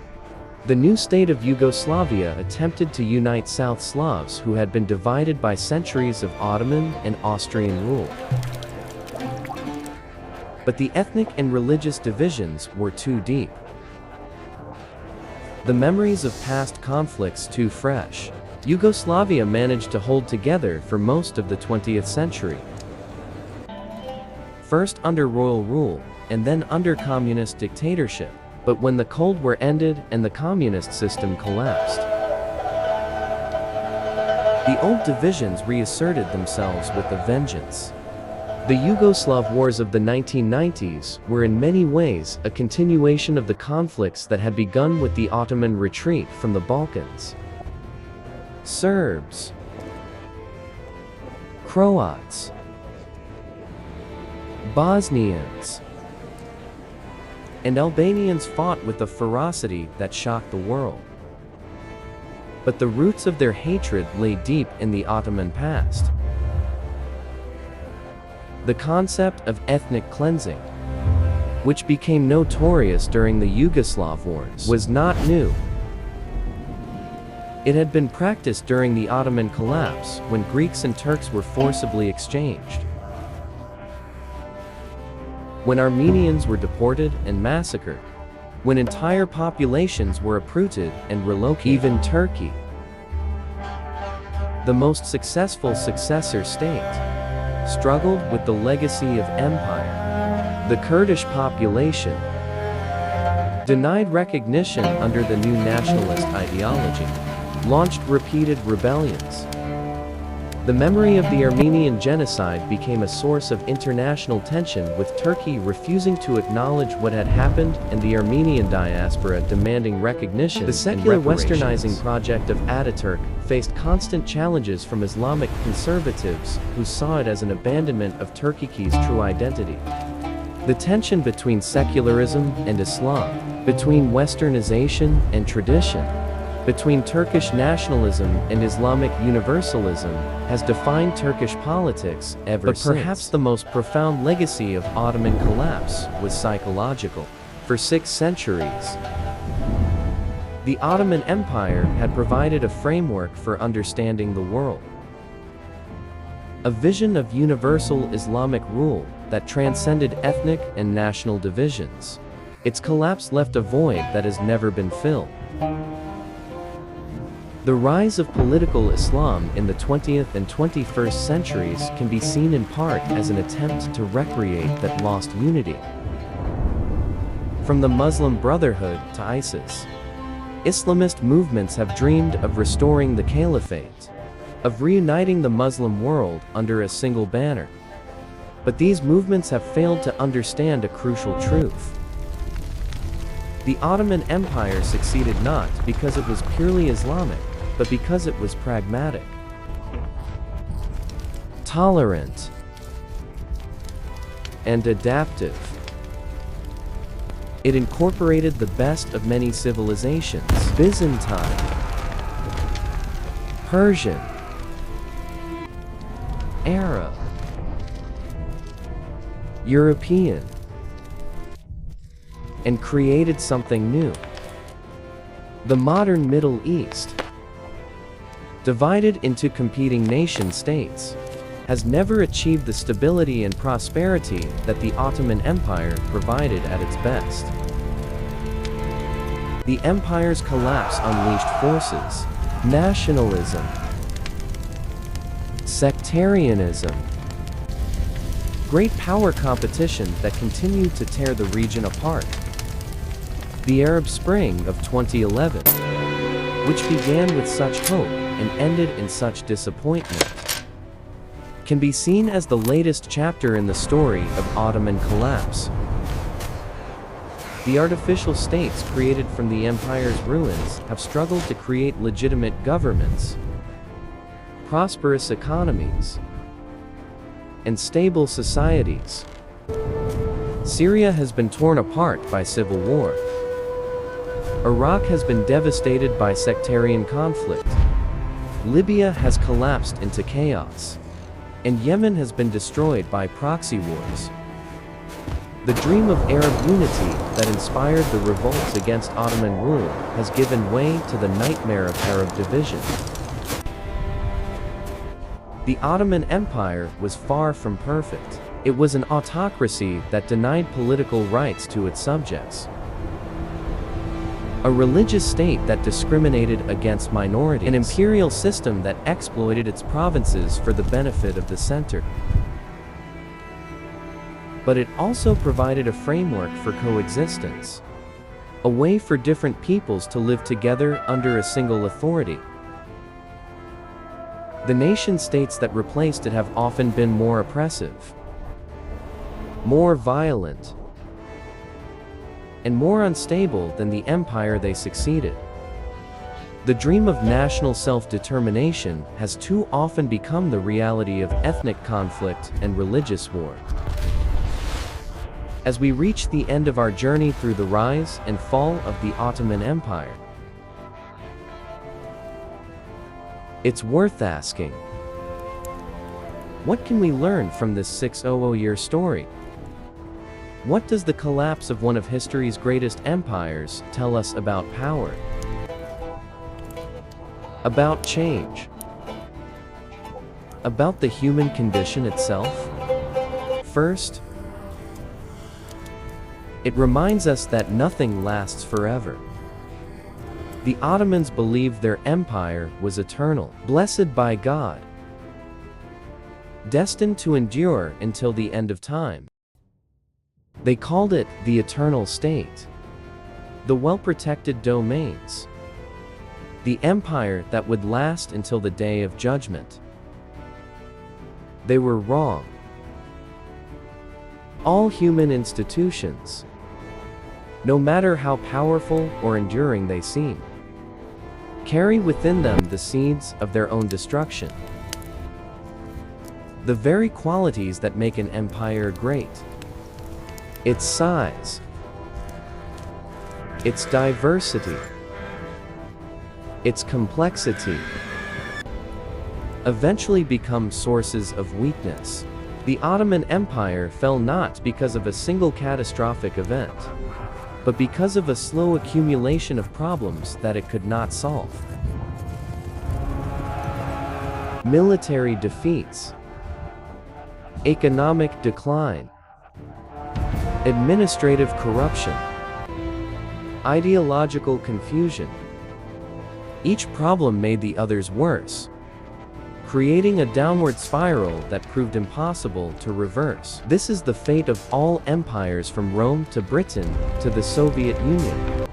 The new state of Yugoslavia attempted to unite South Slavs who had been divided by centuries of Ottoman and Austrian rule. But the ethnic and religious divisions were too deep. The memories of past conflicts too fresh. Yugoslavia managed to hold together for most of the 20th century. First under royal rule, and then under communist dictatorship. But when the Cold War ended and the communist system collapsed, the old divisions reasserted themselves with a vengeance. The Yugoslav wars of the 1990s were in many ways a continuation of the conflicts that had begun with the Ottoman retreat from the Balkans. Serbs, Croats, Bosnians, and Albanians fought with a ferocity that shocked the world. But the roots of their hatred lay deep in the Ottoman past. The concept of ethnic cleansing, which became notorious during the Yugoslav wars, was not new. It had been practiced during the Ottoman collapse when Greeks and Turks were forcibly exchanged, when Armenians were deported and massacred, when entire populations were uprooted and relocated. Even Turkey, the most successful successor state, struggled with the legacy of empire. The Kurdish population, denied recognition under the new nationalist ideology, launched repeated rebellions. The memory of the Armenian genocide became a source of international tension, with Turkey refusing to acknowledge what had happened and the Armenian diaspora demanding recognition. The secular westernizing project of Ataturk faced constant challenges from Islamic conservatives who saw it as an abandonment of Turkey's true identity. The tension between secularism and Islam, between westernization and tradition, between Turkish nationalism and Islamic universalism, has defined Turkish politics ever since. But perhaps the most profound legacy of Ottoman collapse was psychological. For 6 centuries, the Ottoman Empire had provided a framework for understanding the world. A vision of universal Islamic rule that transcended ethnic and national divisions. Its collapse left a void that has never been filled. The rise of political Islam in the 20th and 21st centuries can be seen in part as an attempt to recreate that lost unity. From the Muslim Brotherhood to ISIS, Islamist movements have dreamed of restoring the caliphate, of reuniting the Muslim world under a single banner. But these movements have failed to understand a crucial truth. The Ottoman Empire succeeded not because it was purely Islamic, but because it was pragmatic, tolerant, and adaptive. It incorporated the best of many civilizations: Byzantine, Persian, Arab, European, and created something new. The modern Middle East, divided into competing nation-states, has never achieved the stability and prosperity that the Ottoman Empire provided at its best. The empire's collapse unleashed forces, nationalism, sectarianism, great power competition that continued to tear the region apart. The Arab Spring of 2011, which began with such hope and ended in such disappointment, can be seen as the latest chapter in the story of Ottoman collapse. The artificial states created from the empire's ruins have struggled to create legitimate governments, prosperous economies, and stable societies. Syria has been torn apart by civil war. Iraq has been devastated by sectarian conflict. Libya has collapsed into chaos. And Yemen has been destroyed by proxy wars. The dream of Arab unity that inspired the revolts against Ottoman rule has given way to the nightmare of Arab division. The Ottoman Empire was far from perfect. It was an autocracy that denied political rights to its subjects, a religious state that discriminated against minorities, an imperial system that exploited its provinces for the benefit of the center. But it also provided a framework for coexistence, a way for different peoples to live together under a single authority. The nation-states that replaced it have often been more oppressive, more violent, and more unstable than the empire they succeeded. The dream of national self-determination has too often become the reality of ethnic conflict and religious war. As we reach the end of our journey through the rise and fall of the Ottoman Empire, it's worth asking, what can we learn from this 600-year story? What does the collapse of one of history's greatest empires tell us about power? About change? About the human condition itself? First, it reminds us that nothing lasts forever. The Ottomans believed their empire was eternal, blessed by God, destined to endure until the end of time. They called it the eternal state, the well-protected domains, the empire that would last until the day of judgment. They were wrong. All human institutions, no matter how powerful or enduring they seem, carry within them the seeds of their own destruction. The very qualities that make an empire great: its size, its diversity, its complexity, eventually become sources of weakness. The Ottoman Empire fell not because of a single catastrophic event, but because of a slow accumulation of problems that it could not solve. Military defeats, economic decline, administrative corruption, ideological confusion. Each problem made the others worse, creating a downward spiral that proved impossible to reverse. This is the fate of all empires from Rome to Britain to the Soviet Union.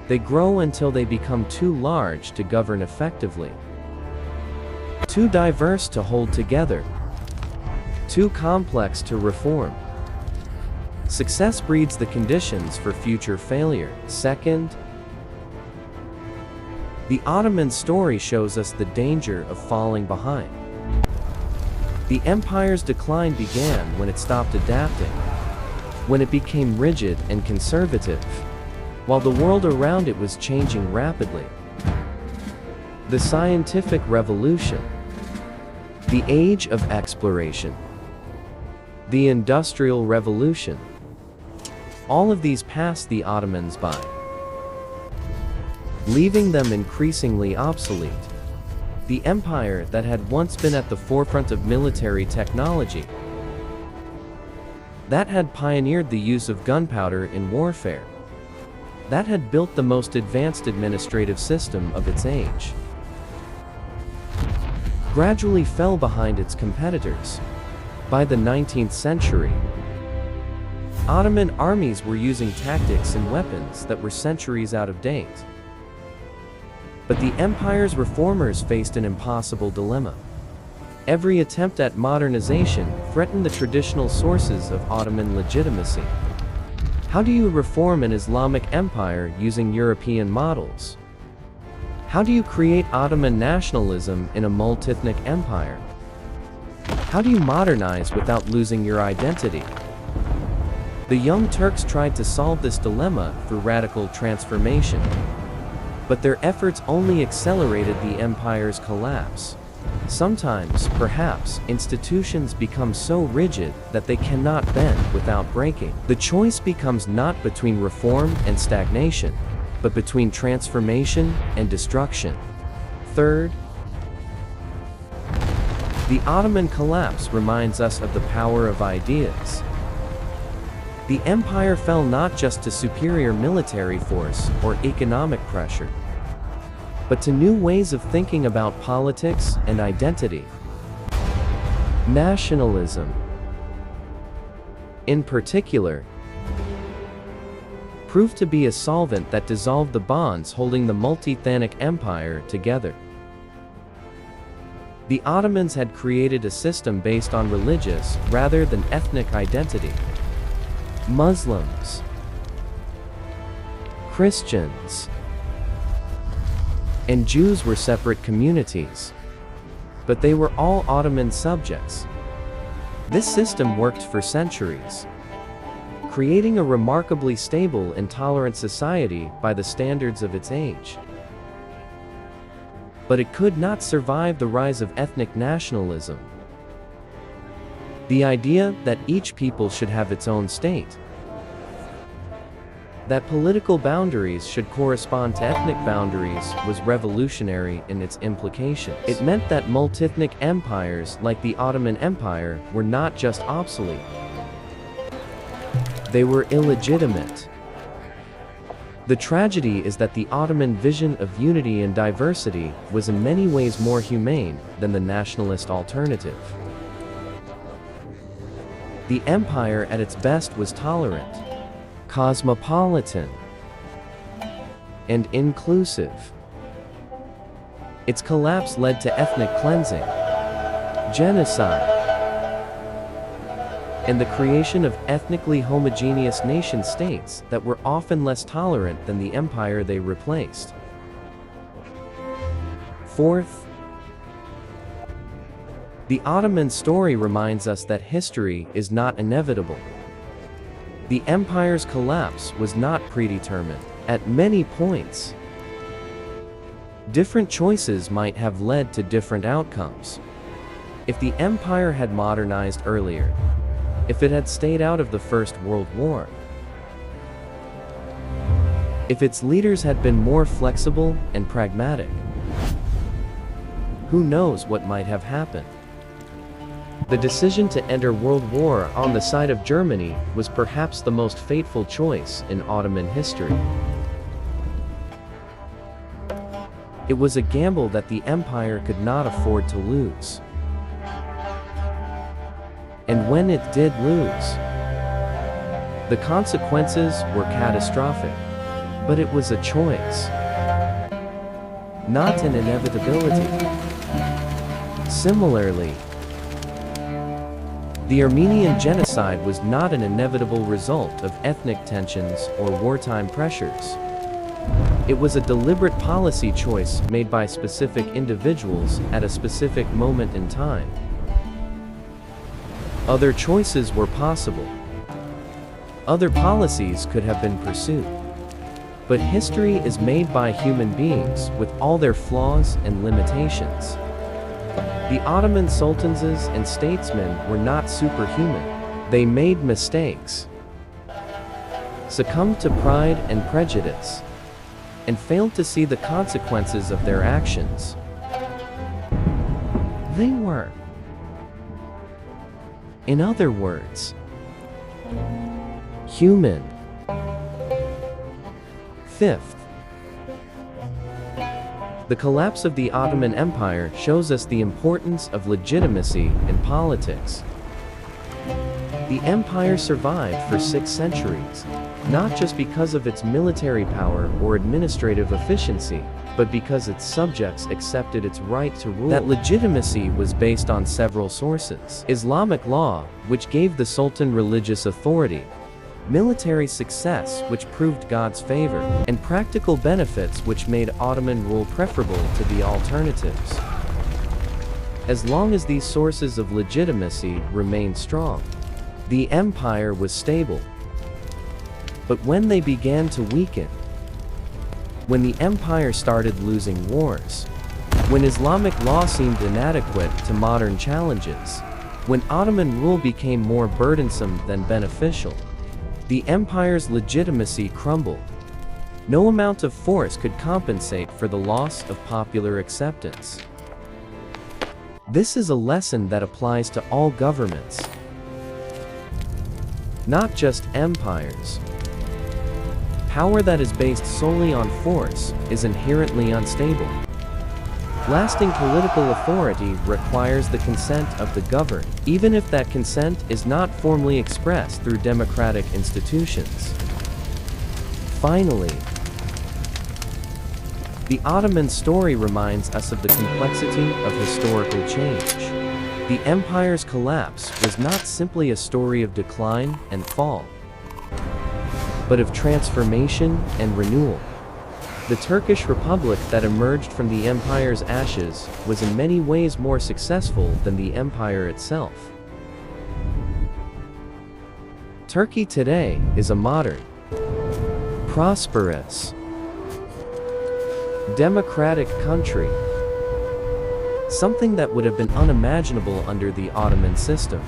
They grow until they become too large to govern effectively, too diverse to hold together, too complex to reform. Success breeds the conditions for future failure. Second, the Ottoman story shows us the danger of falling behind. The empire's decline began when it stopped adapting, when it became rigid and conservative, while the world around it was changing rapidly. The scientific revolution, the age of exploration, the industrial revolution, All of these passed the Ottomans by, leaving them increasingly obsolete. The empire that had once been at the forefront of military technology, that had pioneered the use of gunpowder in warfare, that had built the most advanced administrative system of its age, gradually fell behind its competitors. By the 19th century, Ottoman armies were using tactics and weapons that were centuries out of date. But the empire's reformers faced an impossible dilemma. Every attempt at modernization threatened the traditional sources of Ottoman legitimacy. How do you reform an Islamic empire using European models? How do you create Ottoman nationalism in a multi-ethnic empire? How do you modernize without losing your identity? The Young Turks tried to solve this dilemma through radical transformation. But their efforts only accelerated the empire's collapse. Sometimes, perhaps, institutions become so rigid that they cannot bend without breaking. The choice becomes not between reform and stagnation, but between transformation and destruction. Third, the Ottoman collapse reminds us of the power of ideas. The empire fell not just to superior military force or economic pressure, but to new ways of thinking about politics and identity. Nationalism, in particular, proved to be a solvent that dissolved the bonds holding the multi-ethnic empire together. The Ottomans had created a system based on religious rather than ethnic identity. Muslims, Christians, and Jews were separate communities, but they were all Ottoman subjects. This system worked for centuries, creating a remarkably stable and tolerant society by the standards of its age. But it could not survive the rise of ethnic nationalism. The idea that each people should have its own state, that political boundaries should correspond to ethnic boundaries, was revolutionary in its implications. It meant that multi-ethnic empires like the Ottoman Empire were not just obsolete, they were illegitimate. The tragedy is that the Ottoman vision of unity and diversity was in many ways more humane than the nationalist alternative. The empire at its best was tolerant, cosmopolitan, and inclusive. Its collapse led to ethnic cleansing, genocide, and the creation of ethnically homogeneous nation-states that were often less tolerant than the empire they replaced. Fourth, the Ottoman story reminds us that history is not inevitable. The empire's collapse was not predetermined. At many points, different choices might have led to different outcomes. If the empire had modernized earlier, if it had stayed out of the First World War, if its leaders had been more flexible and pragmatic, who knows what might have happened? The decision to enter World War on the side of Germany was perhaps the most fateful choice in Ottoman history. It was a gamble that the empire could not afford to lose. And when it did lose, the consequences were catastrophic. But it was a choice, not an inevitability. Similarly, the Armenian genocide was not an inevitable result of ethnic tensions or wartime pressures. It was a deliberate policy choice made by specific individuals at a specific moment in time. Other choices were possible. Other policies could have been pursued. But history is made by human beings with all their flaws and limitations. The Ottoman sultans and statesmen were not superhuman. They made mistakes. succumbed to pride and prejudice, and failed to see the consequences of their actions. They were, in other words, human. Fifth, the collapse of the Ottoman Empire shows us the importance of legitimacy in politics. The empire survived for 6 centuries, not just because of its military power or administrative efficiency, but because its subjects accepted its right to rule. That legitimacy was based on several sources: Islamic law, which gave the Sultan religious authority; military success, which proved God's favor; and practical benefits, which made Ottoman rule preferable to the alternatives. As long as these sources of legitimacy remained strong, the empire was stable. But when they began to weaken, when the empire started losing wars, when Islamic law seemed inadequate to modern challenges, when Ottoman rule became more burdensome than beneficial, the empire's legitimacy crumbled. No amount of force could compensate for the loss of popular acceptance. This is a lesson that applies to all governments, not just empires. Power that is based solely on force is inherently unstable. Lasting political authority requires the consent of the governed, even if that consent is not formally expressed through democratic institutions. Finally, the Ottoman story reminds us of the complexity of historical change. The empire's collapse was not simply a story of decline and fall, but of transformation and renewal. The Turkish Republic that emerged from the empire's ashes was in many ways more successful than the empire itself. Turkey today is a modern, prosperous, democratic country, something that would have been unimaginable under the Ottoman system.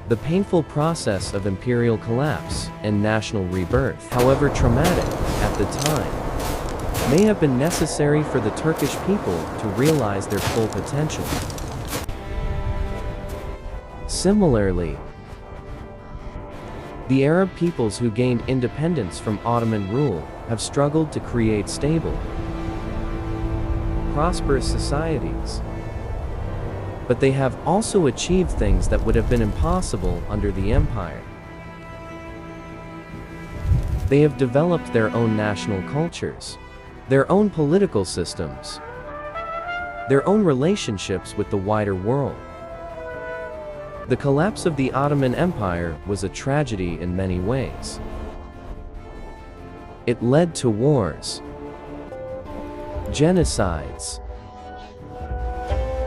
The painful process of imperial collapse and national rebirth, however traumatic at the time, may have been necessary for the Turkish people to realize their full potential. Similarly, the Arab peoples who gained independence from Ottoman rule have struggled to create stable, prosperous societies. But they have also achieved things that would have been impossible under the empire. They have developed their own national cultures, their own political systems, their own relationships with the wider world. The collapse of the Ottoman Empire was a tragedy in many ways. It led to wars, genocides,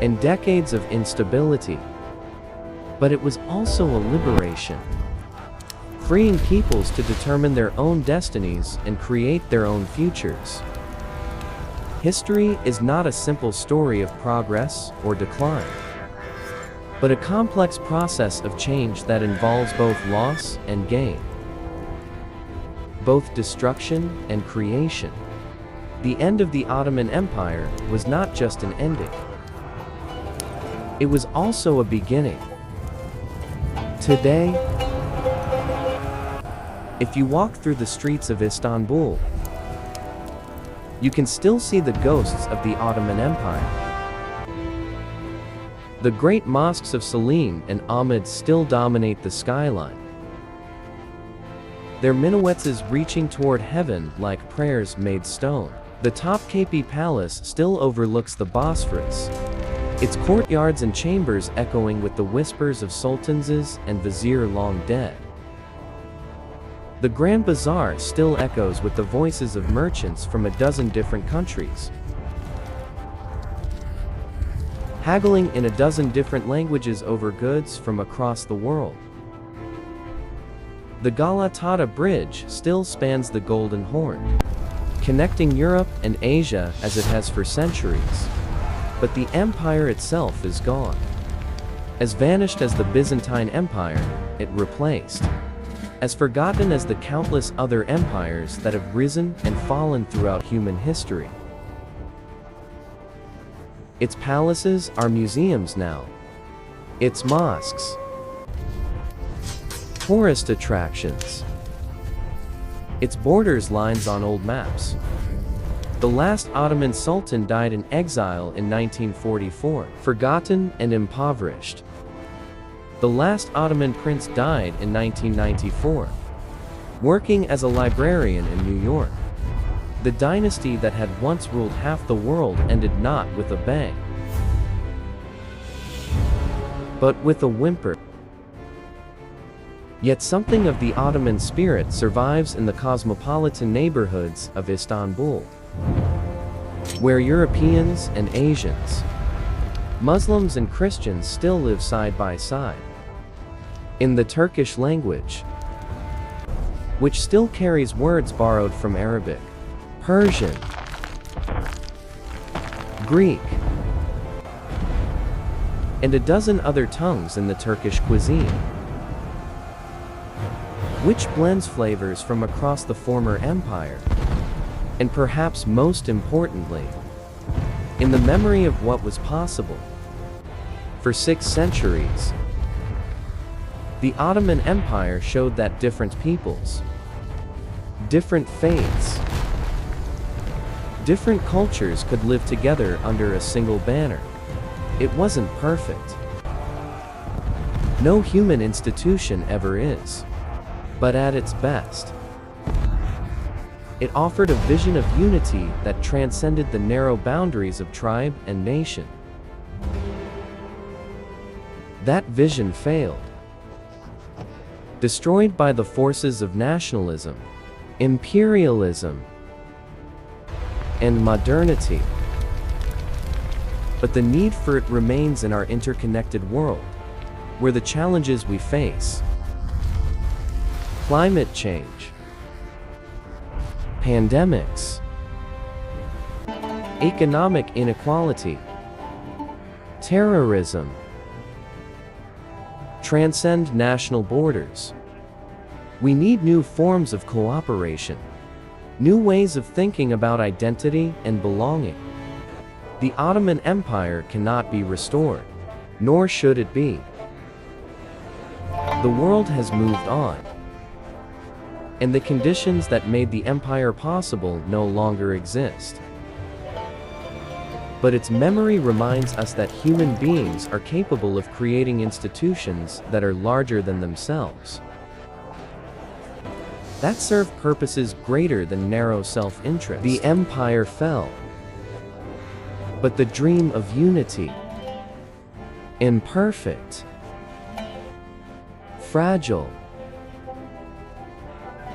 and decades of instability. But it was also a liberation, freeing peoples to determine their own destinies and create their own futures. History is not a simple story of progress or decline, but a complex process of change that involves both loss and gain, both destruction and creation. The end of the Ottoman Empire was not just an ending. It was also a beginning. Today, if you walk through the streets of Istanbul, you can still see the ghosts of the Ottoman Empire. The great mosques of Selim and Ahmed still dominate the skyline, their minarets reaching toward heaven like prayers made stone. The Topkapi Palace still overlooks the Bosphorus, its courtyards and chambers echoing with the whispers of sultans and vizier long dead. The Grand Bazaar still echoes with the voices of merchants from a dozen different countries, haggling in a dozen different languages over goods from across the world. The Galata Bridge still spans the Golden Horn, connecting Europe and Asia as it has for centuries. But the empire itself is gone. As vanished as the Byzantine Empire, it replaced as forgotten as the countless other empires that have risen and fallen throughout human history. Its palaces are museums now. Its mosques, tourist attractions. Its borders lines on old maps. The last Ottoman Sultan died in exile in 1944, forgotten and impoverished. The last Ottoman prince died in 1994, working as a librarian in New York. The dynasty that had once ruled half the world ended not with a bang, but with a whimper. Yet something of the Ottoman spirit survives in the cosmopolitan neighborhoods of Istanbul, where Europeans and Asians, Muslims and Christians still live side by side. In the Turkish language, which still carries words borrowed from Arabic, Persian, Greek, and a dozen other tongues in the Turkish cuisine, which blends flavors from across the former empire, and perhaps most importantly, in the memory of what was possible. For 6 centuries, the Ottoman Empire showed that different peoples, different faiths, different cultures could live together under a single banner. It wasn't perfect. No human institution ever is. But at its best, it offered a vision of unity that transcended the narrow boundaries of tribe and nation. That vision failed, destroyed by the forces of nationalism, imperialism, and modernity. But the need for it remains in our interconnected world, where the challenges we face, climate change, pandemics, economic inequality, terrorism, transcend national borders. We need new forms of cooperation, new ways of thinking about identity and belonging. The Ottoman Empire cannot be restored, nor should it be. The world has moved on, and the conditions that made the empire possible no longer exist. But its memory reminds us that human beings are capable of creating institutions that are larger than themselves, that serve purposes greater than narrow self-interest. The empire fell, but the dream of unity, imperfect, fragile,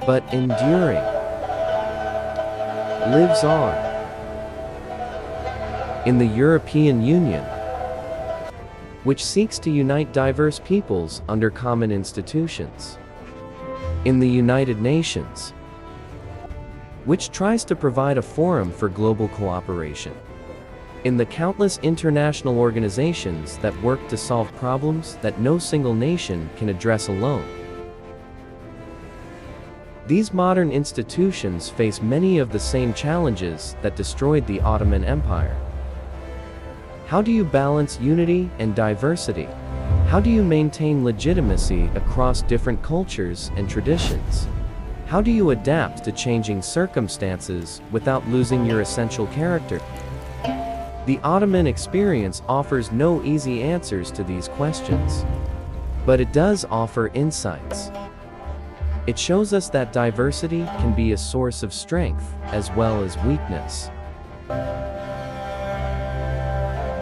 but enduring, lives on. In the European Union, which seeks to unite diverse peoples under common institutions. In the United Nations, which tries to provide a forum for global cooperation. In the countless international organizations that work to solve problems that no single nation can address alone. These modern institutions face many of the same challenges that destroyed the Ottoman Empire. How do you balance unity and diversity? How do you maintain legitimacy across different cultures and traditions? How do you adapt to changing circumstances without losing your essential character? The Ottoman experience offers no easy answers to these questions, but it does offer insights. It shows us that diversity can be a source of strength as well as weakness.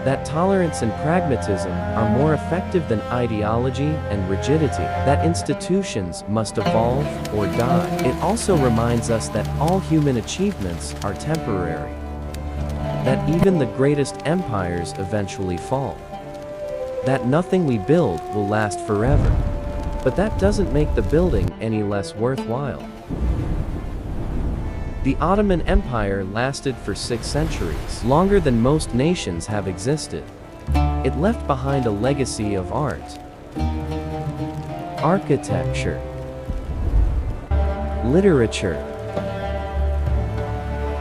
That tolerance and pragmatism are more effective than ideology and rigidity. That institutions must evolve or die. It also reminds us that all human achievements are temporary. That even the greatest empires eventually fall. That nothing we build will last forever. But that doesn't make the building any less worthwhile. The Ottoman Empire lasted for 6 centuries, longer than most nations have existed. It left behind a legacy of art, architecture, literature,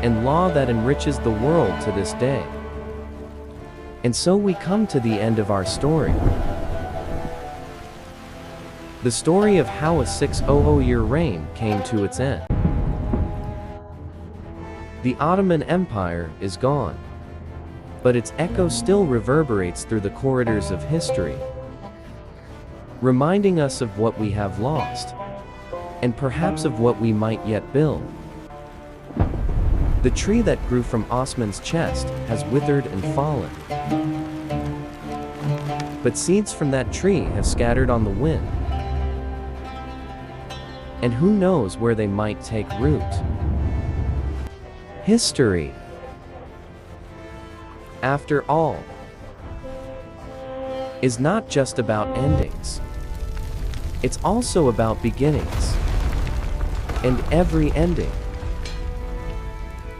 and law that enriches the world to this day. And so we come to the end of our story. The story of how a 600-year reign came to its end. The Ottoman Empire is gone, but its echo still reverberates through the corridors of history, reminding us of what we have lost, and perhaps of what we might yet build. The tree that grew from Osman's chest has withered and fallen, but seeds from that tree have scattered on the wind, and who knows where they might take root. History, after all, is not just about endings. It's also about beginnings. And every ending,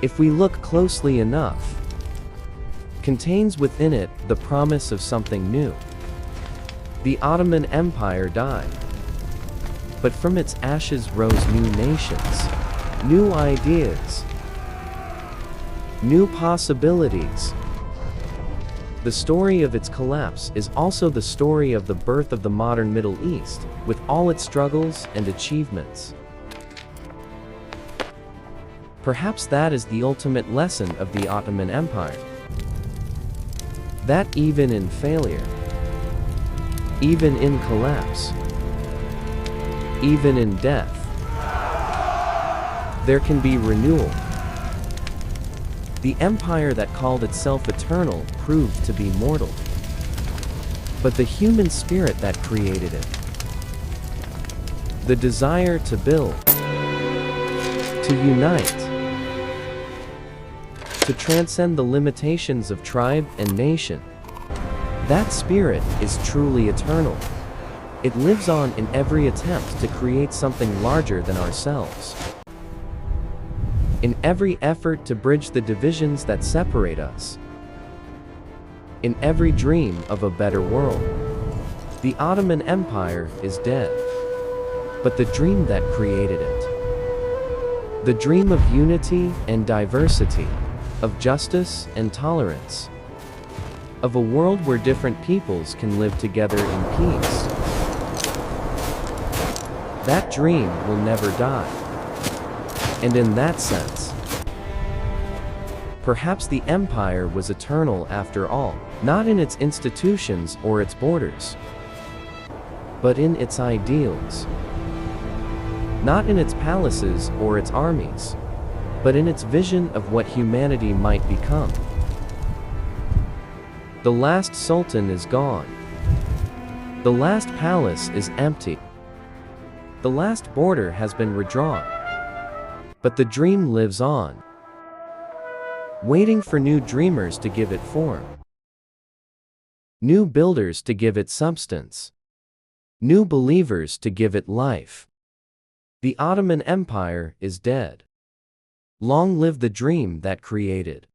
if we look closely enough, contains within it the promise of something new. The Ottoman Empire died, but from its ashes rose new nations, new ideas, new possibilities. The story of its collapse is also the story of the birth of the modern Middle East, with all its struggles and achievements. Perhaps that is the ultimate lesson of the Ottoman Empire. That even in failure, even in collapse, even in death, there can be renewal. The empire that called itself eternal proved to be mortal, but the human spirit that created it, the desire to build, to unite, to transcend the limitations of tribe and nation, that spirit is truly eternal. It lives on in every attempt to create something larger than ourselves, in every effort to bridge the divisions that separate us, in every dream of a better world. The Ottoman Empire is dead, but the dream that created it, the dream of unity and diversity, of justice and tolerance, of a world where different peoples can live together in peace, that dream will never die. And in that sense, perhaps the empire was eternal after all, not in its institutions or its borders, but in its ideals. Not in its palaces or its armies, but in its vision of what humanity might become. The last sultan is gone. The last palace is empty. The last border has been redrawn. But the dream lives on, waiting for new dreamers to give it form, new builders to give it substance, new believers to give it life. The Ottoman Empire is dead. Long live the dream that created.